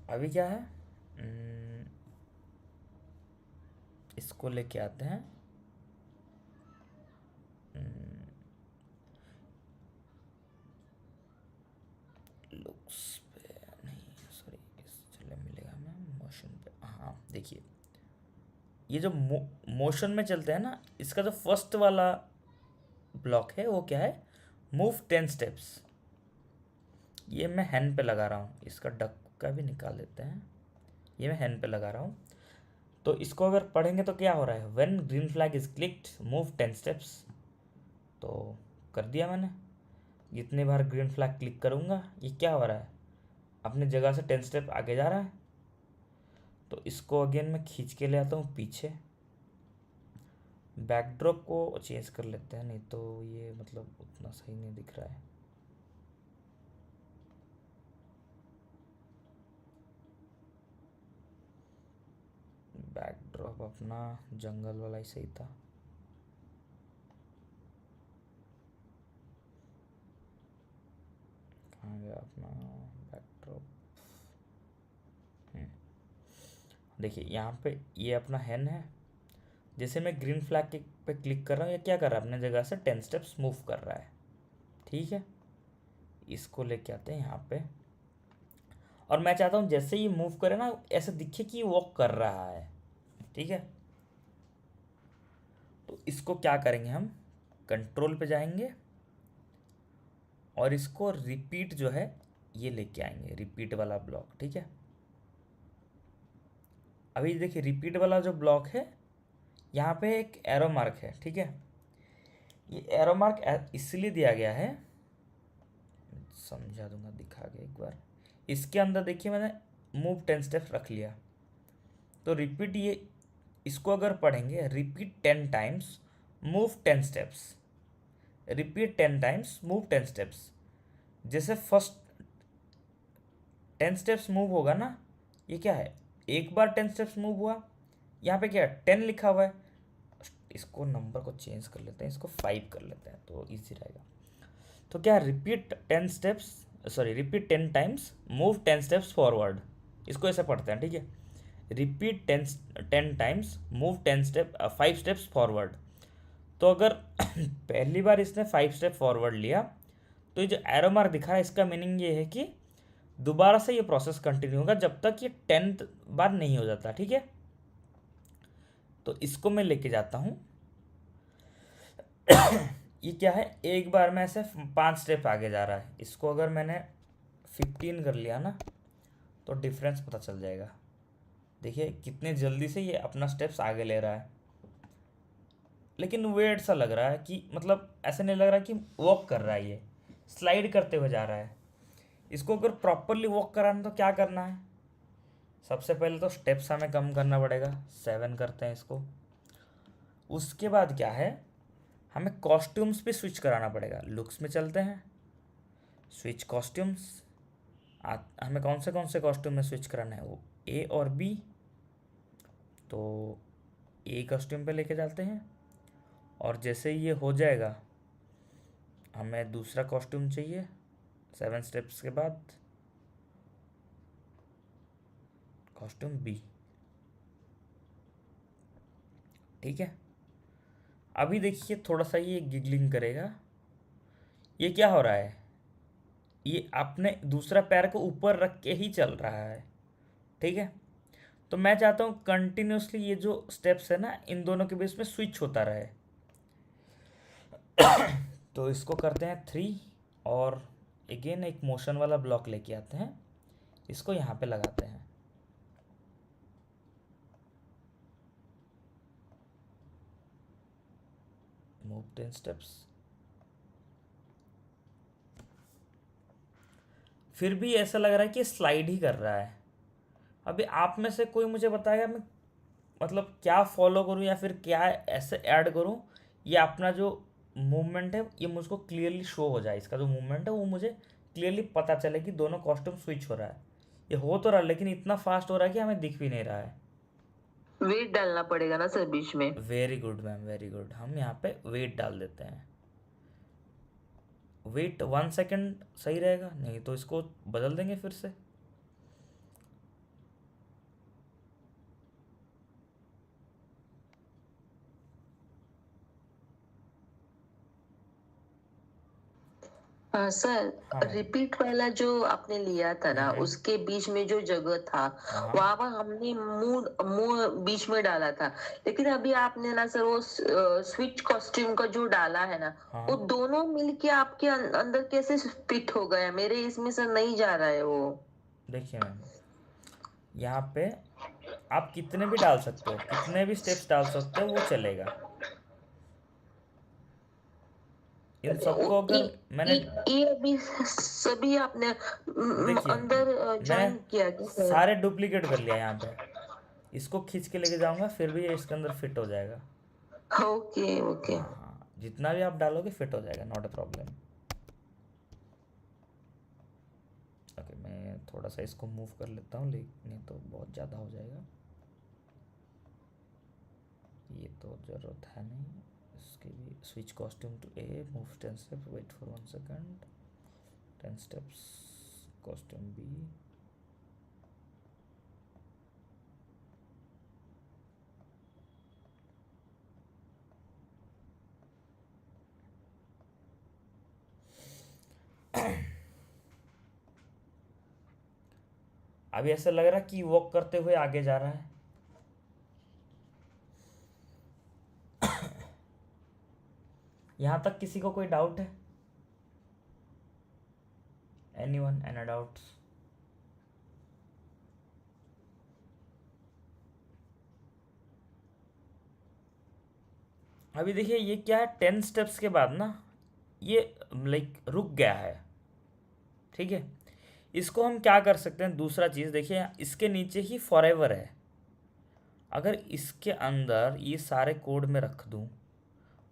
Speaker 1: अभी क्या है, इसको लेके आते हैं, लुक्स पे नहीं, सॉरी, इस चले मिलेगा हमें मोशन पे। हाँ देखिए, ये जो मोशन में चलते हैं ना, इसका जो फर्स्ट वाला ब्लॉक है वो क्या है, मूव 10 स्टेप्स। ये मैं हैंड पे लगा रहा हूँ, इसका डक का भी निकाल देते हैं। ये मैं हैंड पे लगा रहा हूँ, तो इसको अगर पढ़ेंगे तो क्या हो रहा है, when green flag is clicked move 10 steps. तो कर दिया मैंने। जितने बार ग्रीन फ्लैग क्लिक करूँगा ये क्या हो रहा है, अपनी जगह से 10 स्टेप आगे जा रहा है। तो इसको अगेन मैं खींच के ले आता हूँ पीछे। बैकड्रॉप को चेंज कर लेते हैं, नहीं तो ये मतलब उतना सही नहीं दिख रहा है। बैकड्रॉप अपना जंगल वाला ही सही था। कहाँ गया अपना बैकड्रॉप? देखिए यहाँ पे ये अपना हैन है। जैसे मैं ग्रीन फ्लैग के पे क्लिक कर रहा हूँ, ये क्या कर रहा है, अपने जगह से 10 स्टेप्स मूव कर रहा है। ठीक है, इसको लेके आते हैं यहाँ पे, और मैं चाहता हूँ जैसे ये मूव करे ना, ऐसे दिखे कि वॉक कर रहा है। ठीक है, तो इसको क्या करेंगे, हम कंट्रोल पे जाएंगे और इसको रिपीट जो है ये लेके आएंगे, रिपीट वाला ब्लॉक। ठीक है, अभी देखिए रिपीट वाला जो ब्लॉक है, यहाँ पे एक एरो मार्क है। ठीक है, ये एरो मार्क इसलिए दिया गया है, समझा दूंगा दिखा के एक बार। इसके अंदर देखिए मैंने मूव 10 स्टेप्स रख लिया, तो रिपीट, ये इसको अगर पढ़ेंगे, repeat 10 times move 10 steps, repeat 10 times move 10 steps. जैसे फर्स्ट 10 स्टेप्स मूव होगा ना, ये क्या है, एक बार 10 स्टेप्स मूव हुआ, यहाँ पे क्या है 10 लिखा हुआ है। इसको नंबर को चेंज कर लेते हैं, इसको 5 कर लेते हैं तो इजी रहेगा। तो क्या, repeat 10 steps, sorry repeat 10 times move 10 steps forward, इसको ऐसे पढ़ते हैं। ठीक है, repeat 10 times move 5 steps forward. तो अगर पहली बार इसने 5 स्टेप फॉरवर्ड लिया, तो ये जो एरो मार्क दिखा है, इसका मीनिंग ये है कि दोबारा से ये प्रोसेस कंटिन्यू होगा जब तक ये 10th बार नहीं हो जाता। ठीक है, तो इसको मैं लेके जाता हूँ ये क्या है, एक बार में ऐसे 5 स्टेप आगे जा रहा है। इसको अगर मैंने 15 कर लिया ना, तो डिफरेंस पता चल जाएगा। देखिए कितने जल्दी से ये अपना स्टेप्स आगे ले रहा है, लेकिन वेट सा लग रहा है कि मतलब ऐसा नहीं लग रहा कि वॉक कर रहा है, ये स्लाइड करते हुए जा रहा है। इसको अगर प्रॉपरली वॉक कराना तो क्या करना है, सबसे पहले तो स्टेप्स हमें कम करना पड़ेगा, 7 करते हैं इसको। उसके बाद क्या है, हमें कॉस्ट्यूम्स पे स्विच कराना पड़ेगा। लुक्स में चलते हैं, स्विच कॉस्ट्यूम्स, हमें कौन से कॉस्ट्यूम में स्विच कराना है, वो ए और बी। तो ए कॉस्ट्यूम पे लेके जाते हैं, और जैसे ही ये हो जाएगा, हमें दूसरा कॉस्ट्यूम चाहिए 7 स्टेप्स के बाद, कॉस्ट्यूम बी। ठीक है, अभी देखिए थोड़ा सा ये गिगलिंग करेगा। ये क्या हो रहा है, ये अपने दूसरा पैर को ऊपर रख के ही चल रहा है। ठीक है, तो मैं चाहता हूँ कंटिन्यूसली ये जो स्टेप्स है ना, इन दोनों के बीच में स्विच होता रहे। तो इसको करते हैं 3, और अगेन एक मोशन वाला ब्लॉक लेके आते हैं, इसको यहाँ पे लगाते हैं। मूव 10 स्टेप्स, फिर भी ऐसा लग रहा है कि स्लाइड ही कर रहा है। अभी आप में से कोई मुझे बताएगा मैं मतलब क्या फॉलो करूं, या फिर क्या ऐसे ऐड करूं, ये अपना जो मूवमेंट है ये मुझको क्लियरली शो हो जाए, इसका जो मूवमेंट है वो मुझे क्लियरली पता चले कि दोनों कॉस्ट्यूम स्विच हो रहा है। ये हो तो रहा है, लेकिन इतना फास्ट हो रहा है कि हमें दिख भी नहीं रहा है।
Speaker 3: वेट डालना पड़ेगा ना सर बीच में।
Speaker 1: Very good ma'am, very good. हम यहाँ पे वेट डाल देते हैं, वेट 1 सेकेंड सही रहेगा, नहीं तो इसको बदल देंगे फिर से।
Speaker 3: सर,
Speaker 1: हाँ मैम।
Speaker 3: रिपीट वाला जो आपने लिया था ना, उसके बीच में जो जगह था,
Speaker 1: हाँ
Speaker 3: वहां पर हमने मुंह मुंह बीच में डाला था। लेकिन अभी आपने ना सर वो स्विच कॉस्ट्यूम का जो डाला है ना,
Speaker 1: हाँ,
Speaker 3: वो दोनों मिलके आपके अंदर कैसे फिट हो गया? मेरे इसमें सर नहीं जा रहा है वो।
Speaker 1: देखिए मैम, यहाँ पे आप कितने भी डाल सकते हो, कितने भी स्टेप्स डाल सकते हो, वो चलेगा। इन सबको
Speaker 3: ये
Speaker 1: अगर मैंने,
Speaker 3: ये अभी सभी आपने
Speaker 1: देखिए
Speaker 3: अंदर
Speaker 1: मैंने
Speaker 3: ज्वाइन किया क्या सर?
Speaker 1: सारे डुप्लीकेट कर लिया यहाँ पे, इसको खींच के लेके जाऊंगा फिर भी ये इसके अंदर फिट हो जाएगा।
Speaker 3: Okay okay.
Speaker 1: हाँ हाँ, जितना भी आप डालोगे फिट हो जाएगा, नॉट अ प्रॉब्लम। ओके, मैं थोड़ा सा इसको मूव कर लेता हूँ, लेकिन नहीं तो बहुत ज़्यादा हो जाएगा, ये तो ज़रूरत है नहीं। इसके भी switch costume to A, move 10 steps, wait for 1 second, 10 steps, costume B. अभी ऐसा लग रहा है कि वॉक करते हुए आगे जा रहा है। यहाँ तक किसी को कोई डाउट है? Anyone any doubts? अभी देखिए ये क्या है, 10 स्टेप्स के बाद ना ये लाइक रुक गया है, ठीक है। इसको हम क्या कर सकते हैं, दूसरा चीज़ देखिए, इसके नीचे ही फॉरएवर है। अगर इसके अंदर ये सारे कोड में रख दूं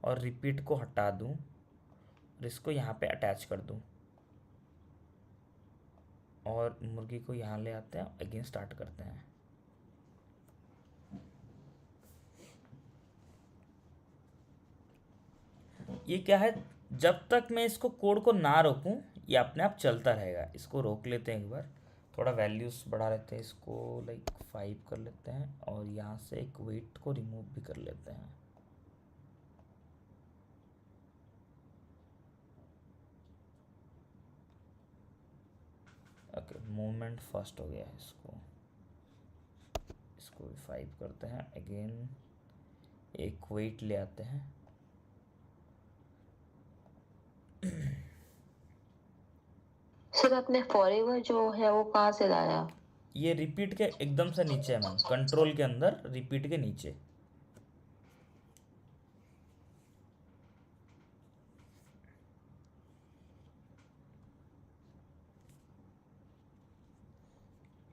Speaker 1: और रिपीट को हटा दूं और इसको यहाँ पे अटैच कर दूं और मुर्गी को यहाँ ले आते हैं, अगेन स्टार्ट करते हैं। ये क्या है, जब तक मैं इसको कोड को ना रोकूं ये अपने आप चलता रहेगा। इसको रोक लेते हैं एक बार, थोड़ा वैल्यूज बढ़ा लेते हैं, इसको लाइक 5 कर लेते हैं और यहाँ से एक वेट को रिमूव भी कर लेते हैं। ओके, मूवमेंट फास्ट हो गया है, इसको भी 5 करते हैं। अगेन एक वेट ले आते हैं।
Speaker 3: सर आपने फॉरएवर जो है वो कहाँ से लाया?
Speaker 1: ये रिपीट के एकदम से नीचे है मैम, कंट्रोल के अंदर रिपीट के नीचे।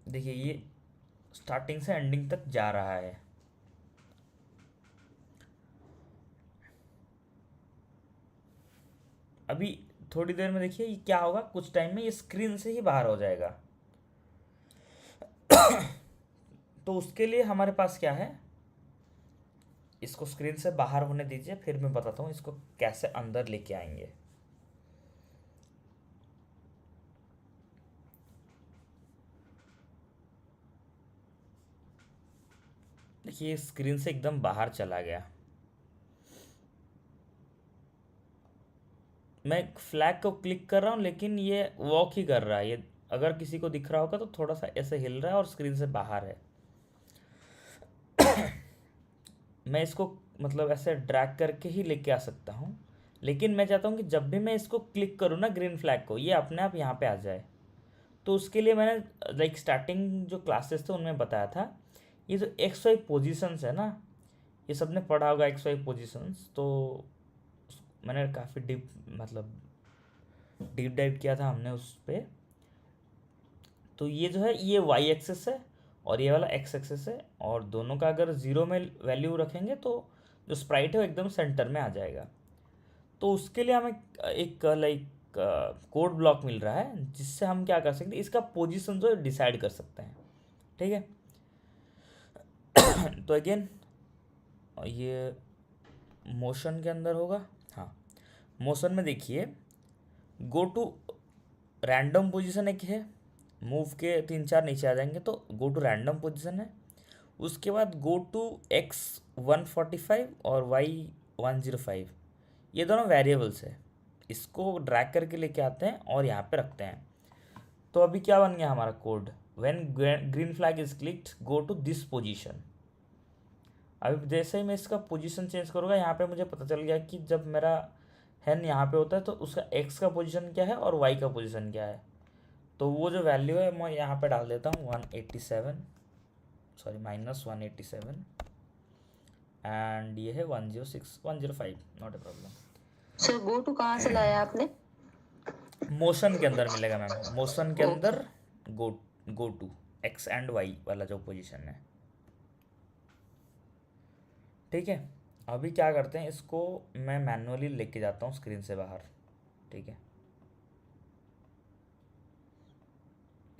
Speaker 1: देखिए ये स्टार्टिंग से एंडिंग तक जा रहा है। अभी थोड़ी देर में देखिए ये क्या होगा, कुछ टाइम में ये स्क्रीन से ही बाहर हो जाएगा। तो उसके लिए हमारे पास क्या है, इसको स्क्रीन से बाहर होने दीजिए, फिर मैं बताता हूँ इसको कैसे अंदर लेके आएंगे। देखिए स्क्रीन से एकदम बाहर चला गया। मैं फ्लैग को क्लिक कर रहा हूँ लेकिन ये वॉक ही कर रहा है। ये अगर किसी को दिख रहा होगा तो थोड़ा सा ऐसे हिल रहा है और स्क्रीन से बाहर है। मैं इसको मतलब ऐसे ड्रैग करके ही लेके आ सकता हूँ, लेकिन मैं चाहता हूँ कि जब भी मैं इसको क्लिक करूँ ना ग्रीन फ्लैग को, ये अपने आप यहाँ पे आ जाए। तो उसके लिए मैंने लाइक स्टार्टिंग जो क्लासेस थे उनमें बताया था, ये जो एक्स वाई पोजिशंस है ना, ये सबने पढ़ा होगा एक्स वाई पोजिशंस। तो मैंने काफ़ी डीप डाइव किया था हमने उस पर। तो ये जो है ये वाई एक्सेस है और ये वाला एक्स एक्सेस है, और दोनों का अगर ज़ीरो में वैल्यू रखेंगे तो जो स्प्राइट है वो एकदम सेंटर में आ जाएगा। तो उसके लिए हमें एक लाइक कोड ब्लॉक मिल रहा है जिससे हम क्या कर सकते हैं, इसका पोजीशन जो डिसाइड कर सकते हैं, ठीक है। तो अगेन ये मोशन के अंदर होगा। हाँ, मोशन में देखिए गो टू रैंडम पोजीशन एक है, मूव के 3-4 नीचे आ जाएंगे तो गो टू रैंडम पोजीशन है। उसके बाद गो टू x145 और y105, ये दोनों वेरिएबल्स है। इसको ड्रैग करके लेके आते हैं और यहाँ पे रखते हैं। तो अभी क्या बन गया हमारा code, when green flag is clicked go to this position. अभी जैसे ही मैं इसका पोजीशन चेंज करूँगा, यहाँ पे मुझे पता चल गया कि जब मेरा हैन यहाँ पे होता है तो उसका x का पोजीशन क्या है और y का पोजीशन क्या है। तो वो जो वैल्यू है मैं यहाँ पे डाल देता हूँ -187 एंड ये है 105, not a problem.
Speaker 3: Sir go to कहाँ से लाया आपने?
Speaker 1: मोशन के अंदर मिलेगा मैम, मोशन के अंदर go to X and Y वाला जो पोजीशन है, ठीक है। अभी क्या करते हैं, इसको मैं मैनुअली लेके जाता हूँ स्क्रीन से बाहर, ठीक है।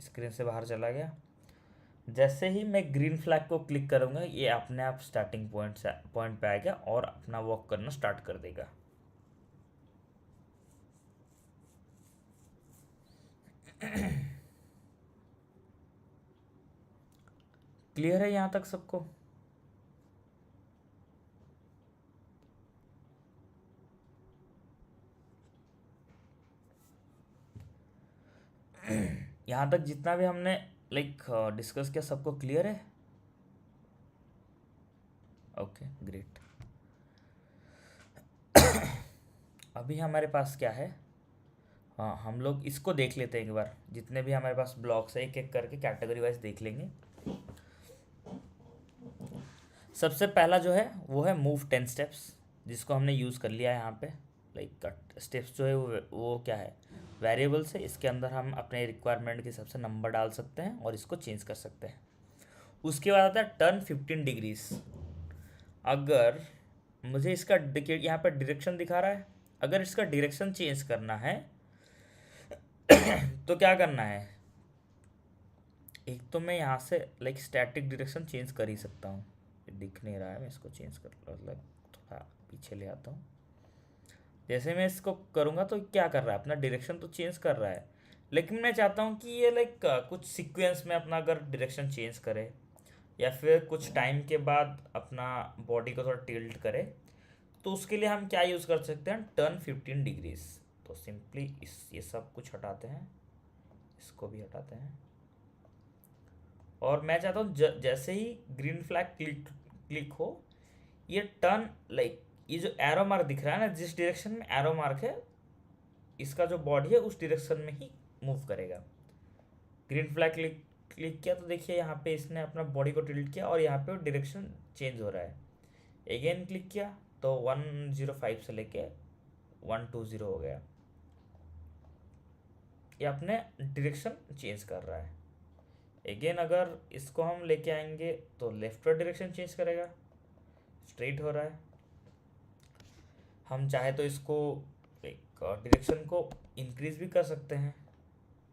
Speaker 1: स्क्रीन से बाहर चला गया। जैसे ही मैं ग्रीन फ्लैग को क्लिक करूँगा ये अपने आप स्टार्टिंग पॉइंट पे आएगा और अपना वॉक करना स्टार्ट कर देगा। क्लियर है यहाँ तक सबको? यहाँ तक जितना भी हमने लाइक डिस्कस किया, सबको क्लियर है? Okay great. अभी हमारे पास क्या है, हाँ हम लोग इसको देख लेते हैं एक बार, जितने भी हमारे पास ब्लॉक्स है एक एक करके कैटेगरी वाइज देख लेंगे। सबसे पहला जो है वो है मूव 10 स्टेप्स, जिसको हमने यूज़ कर लिया है यहाँ पे। लाइक स्टेप्स जो है वो क्या है, वेरिएबल्स है, इसके अंदर हम अपने रिक्वायरमेंट के हिसाब से नंबर डाल सकते हैं और इसको चेंज कर सकते हैं। उसके बाद आता है टर्न 15 डिग्रीज। अगर मुझे इसका यहाँ पर डायरेक्शन दिखा रहा है, अगर इसका डायरेक्शन चेंज करना है तो क्या करना है, एक तो मैं यहाँ से लाइक स्टैटिक डायरेक्शन चेंज कर ही सकता हूँ, दिख नहीं रहा है, मैं इसको चेंज कर मतलब थोड़ा पीछे ले आता हूँ। जैसे मैं इसको करूँगा तो क्या कर रहा है, अपना डायरेक्शन तो चेंज कर रहा है, लेकिन मैं चाहता हूँ कि ये लाइक कुछ सीक्वेंस में अपना अगर डायरेक्शन चेंज करे या फिर कुछ टाइम के बाद अपना बॉडी को थोड़ा टिल्ट करे, तो उसके लिए हम क्या यूज़ कर सकते हैं, टर्न 15 डिग्रीज। तो सिंपली ये सब कुछ हटाते हैं, इसको भी हटाते हैं, और मैं चाहता हूँ जैसे ही ग्रीन फ्लैग क्लिक हो, ये टर्न लाइक ये जो एरो मार्क दिख रहा है ना, जिस डायरेक्शन में एरो मार्क है इसका जो बॉडी है उस डायरेक्शन में ही मूव करेगा। ग्रीन फ्लैग क्लिक किया तो देखिए यहाँ पे इसने अपना बॉडी को टिल्ट किया और यहाँ पे डायरेक्शन चेंज हो रहा है। अगेन क्लिक किया तो 105 से लेके 120 हो गया, ये अपने डायरेक्शन चेंज कर रहा है। अगेन अगर इसको हम लेके आएंगे तो लेफ्ट का डायरेक्शन चेंज करेगा, स्ट्रेट हो रहा है। हम चाहे तो इसको एक डायरेक्शन को इंक्रीज भी कर सकते हैं,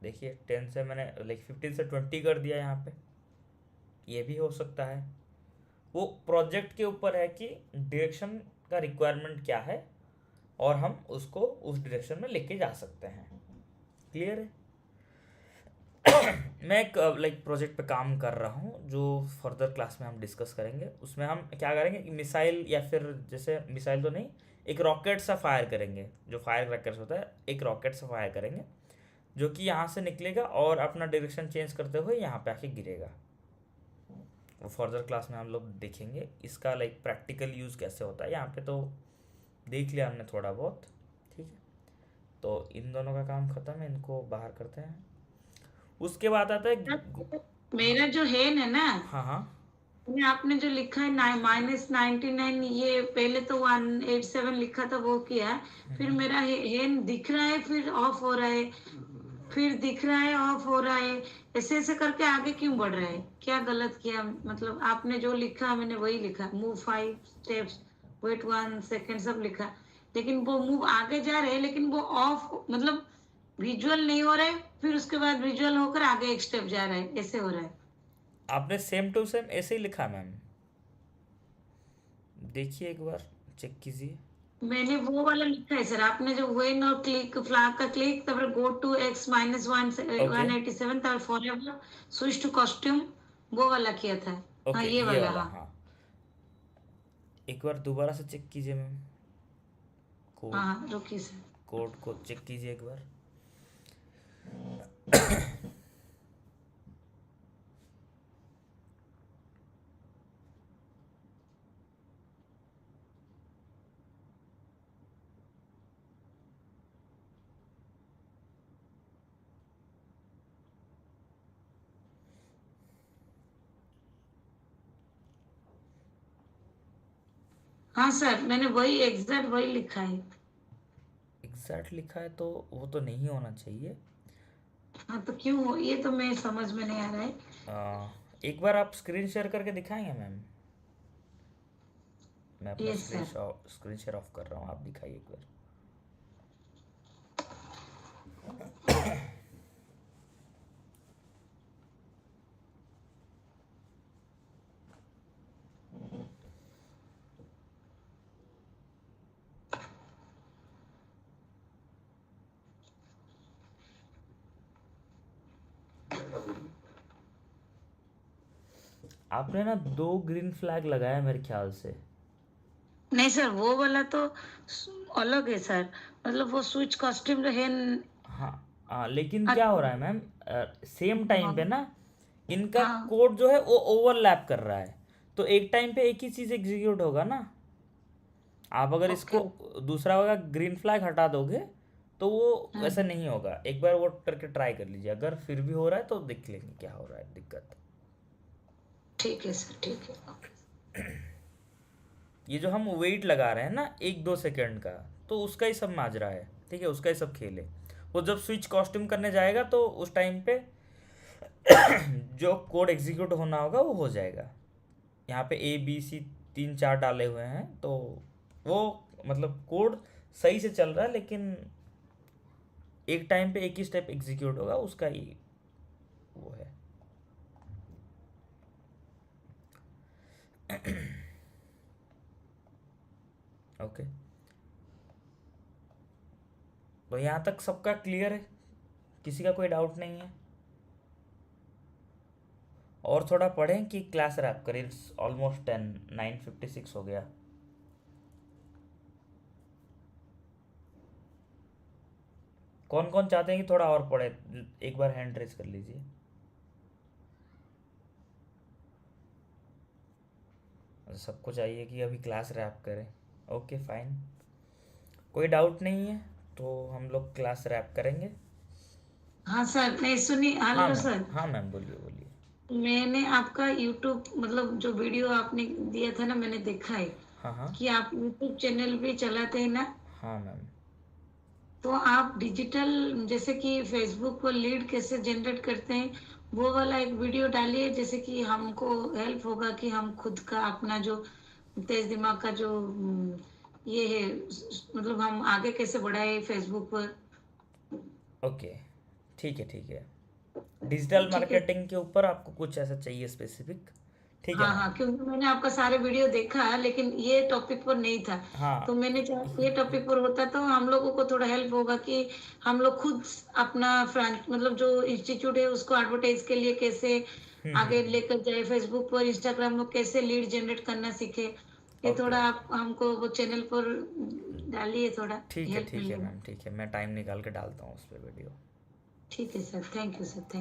Speaker 1: देखिए 10 से मैंने लाइक 15 से 20 कर दिया यहाँ पे, ये भी हो सकता है। वो प्रोजेक्ट के ऊपर है कि डायरेक्शन का रिक्वायरमेंट क्या है और हम उसको उस डायरेक्शन में लेके जा सकते हैं। क्लियर है? मैं एक लाइक प्रोजेक्ट पे काम कर रहा हूँ जो फर्दर क्लास में हम डिस्कस करेंगे। उसमें हम क्या करेंगे कि मिसाइल, या फिर जैसे मिसाइल तो नहीं, एक रॉकेट सा फायर करेंगे, जो फायर क्रैकर्स होता है, एक रॉकेट से फायर करेंगे जो कि यहाँ से निकलेगा और अपना डायरेक्शन चेंज करते हुए यहाँ पे आके गिरेगा। वो फर्दर क्लास में हम लोग देखेंगे इसका लाइक प्रैक्टिकल यूज़ कैसे होता है। यहाँ पे तो देख लिया हमने थोड़ा बहुत, ठीक है। तो इन दोनों का काम खत्म है, इनको बाहर करते हैं। उसके बाद आता है
Speaker 2: मेरा जो हेन है ना,
Speaker 1: हाँ हाँ,
Speaker 2: आपने जो लिखा है -99, ये पहले तो 187 लिखा था, वो किया, फिर मेरा हेन दिख रहा है, फिर ऑफ हो रहा है, फिर दिख रहा है, ऑफ हो रहा है, ऐसे ऐसे करके आगे क्यों बढ़ रहा है? क्या गलत किया? मतलब आपने जो लिखा मैंने वही लिखा, मूव 5 स्टेप्स, वेट 1 सेकेंड, सब लिखा, लेकिन वो मूव आगे जा रहे हैं, लेकिन वो ऑफ मतलब विजुअल नहीं हो रहा है, फिर उसके बाद विजुअल होकर आगे एक स्टेप जा रहा है, ऐसे हो रहा है।
Speaker 1: आपने सेम टू सेम ऐसे ही लिखा मैम, देखिए एक बार चेक कीजिए।
Speaker 2: मैंने वो वाला लिखा है सर, आपने जो व्हेन और क्लिक फ्लैग का क्लिक, तब गो टू x -187, तब फॉरएवर स्विच टू कॉस्ट्यूम, वो वाला किया था। हाँ ये वाला,
Speaker 1: हाँ एक बार दोबारा से चेक कीजिए मैम,
Speaker 2: हाँ रुकिए सर,
Speaker 1: कोड को चेक कीजिए एक बार।
Speaker 2: हाँ सर मैंने वही एग्जैक्ट वही लिखा है।
Speaker 1: एग्जैक्ट लिखा है तो वो तो नहीं होना चाहिए।
Speaker 2: हाँ तो क्यों हो, ये तो मैं समझ में नहीं आ रहा है।
Speaker 1: एक बार आप स्क्रीन शेयर करके दिखाएंगे मैम? मैं अपना
Speaker 2: yes sir.
Speaker 1: Screen share of कर रहा हूँ, आप दिखाइए एक बार। आपने ना 2 ग्रीन फ्लैग लगाया मेरे ख्याल से।
Speaker 2: नहीं सर वो वाला तो अलग है सर, मतलब वो स्विच कॉस्ट्यूम जो है
Speaker 1: हाँ लेकिन क्या हो रहा है मैम, सेम टाइम पे ना इनका
Speaker 2: हाँ
Speaker 1: कोड जो है वो ओवरलैप कर रहा है, तो एक टाइम पे एक ही चीज़ एग्जीक्यूट होगा ना। आप अगर इसको
Speaker 2: ओके।
Speaker 1: दूसरा वाला ग्रीन फ्लैग हटा दोगे तो वो वैसा
Speaker 2: हम्म,
Speaker 1: नहीं होगा। एक बार वो करके ट्राई कर लीजिए, अगर फिर भी हो रहा है तो देख लेंगे क्या हो रहा है दिक्कत।
Speaker 2: ठीक है सर, ठीक है, ओके।
Speaker 1: ये जो हम वेट लगा रहे हैं ना 1-2 सेकंड का, तो उसका ही सब माजरा है, ठीक है, उसका ही सब खेल है। वो जब स्विच कॉस्ट्यूम करने जाएगा तो उस टाइम पे जो कोड एग्जीक्यूट होना होगा वो हो जाएगा। यहाँ पे ABC 3-4 डाले हुए हैं, तो वो मतलब कोड सही से चल रहा है, लेकिन एक टाइम पे एक ही स्टेप एग्जीक्यूट होगा, उसका ही वो है। ओके, तो यहाँ तक सबका क्लियर है, किसी का कोई डाउट नहीं है? और थोड़ा पढ़ें कि क्लास रैप करें? इट्स ऑलमोस्ट 9:56 हो गया। कौन कौन चाहते हैं कि थोड़ा और पढ़े? एक बार हैंड रेज कर लीजिए। सबको चाहिए कि अभी क्लास रैप करें। ओके फाइन, कोई डाउट नहीं है, तो हम लोग क्लास रैप करेंगे।
Speaker 2: हाँ सर, नहीं सुनिए,
Speaker 1: हाँ
Speaker 2: हेलो
Speaker 1: मैम,
Speaker 2: सर।
Speaker 1: हाँ मैम, बोलिए बोलिए।
Speaker 2: मैंने आपका यूट्यूब मतलब जो वीडियो आपने दिया था ना, मैंने देखा है
Speaker 1: हाँ हाँ।
Speaker 2: कि आप यूट्यूब चैनल भी चलाते हैं ना।
Speaker 1: हाँ मैम।
Speaker 2: तो आप डिजिटल जैसे कि फेसबुक पर लीड कैसे जनरेट करते हैं, वो वाला एक वीडियो डालिए, जैसे कि हमको हेल्प होगा कि हम खुद का अपना जो तेज दिमाग का जो ये है, मतलब हम आगे कैसे बढ़ाए फेसबुक पर।
Speaker 1: ओके, ठीक है ठीक है। डिजिटल
Speaker 2: ठीक है।
Speaker 1: मार्केटिंग के ऊपर आपको कुछ ऐसा चाहिए स्पेसिफिक? ठीक है
Speaker 2: हाँ
Speaker 1: मैम।
Speaker 2: हाँ, क्योंकि मैंने आपका सारे वीडियो देखा है, लेकिन ये टॉपिक पर नहीं था। तो
Speaker 1: हाँ।
Speaker 2: मैंने चाहा ये टॉपिक पर होता तो हम लोगों को थोड़ा हेल्प होगा कि हम लोग खुद अपना फ्रेंच मतलब जो इंस्टीट्यूट है उसको एडवर्टाइज के लिए कैसे आगे लेकर जाए, फेसबुक पर इंस्टाग्राम पर कैसे लीड जनरेट करना सीखे। ये
Speaker 1: ओके
Speaker 2: थोड़ा
Speaker 1: ओके,
Speaker 2: आप हमको वो चैनल पर डालिए, थोड़ा हेल्प
Speaker 1: ठीक है
Speaker 2: मिलेगा।
Speaker 1: मैम, ठीक है, मैं टाइम निकाल के डालता हूँ उस पर वीडियो।
Speaker 2: ठीक है sir, thank you sir, thank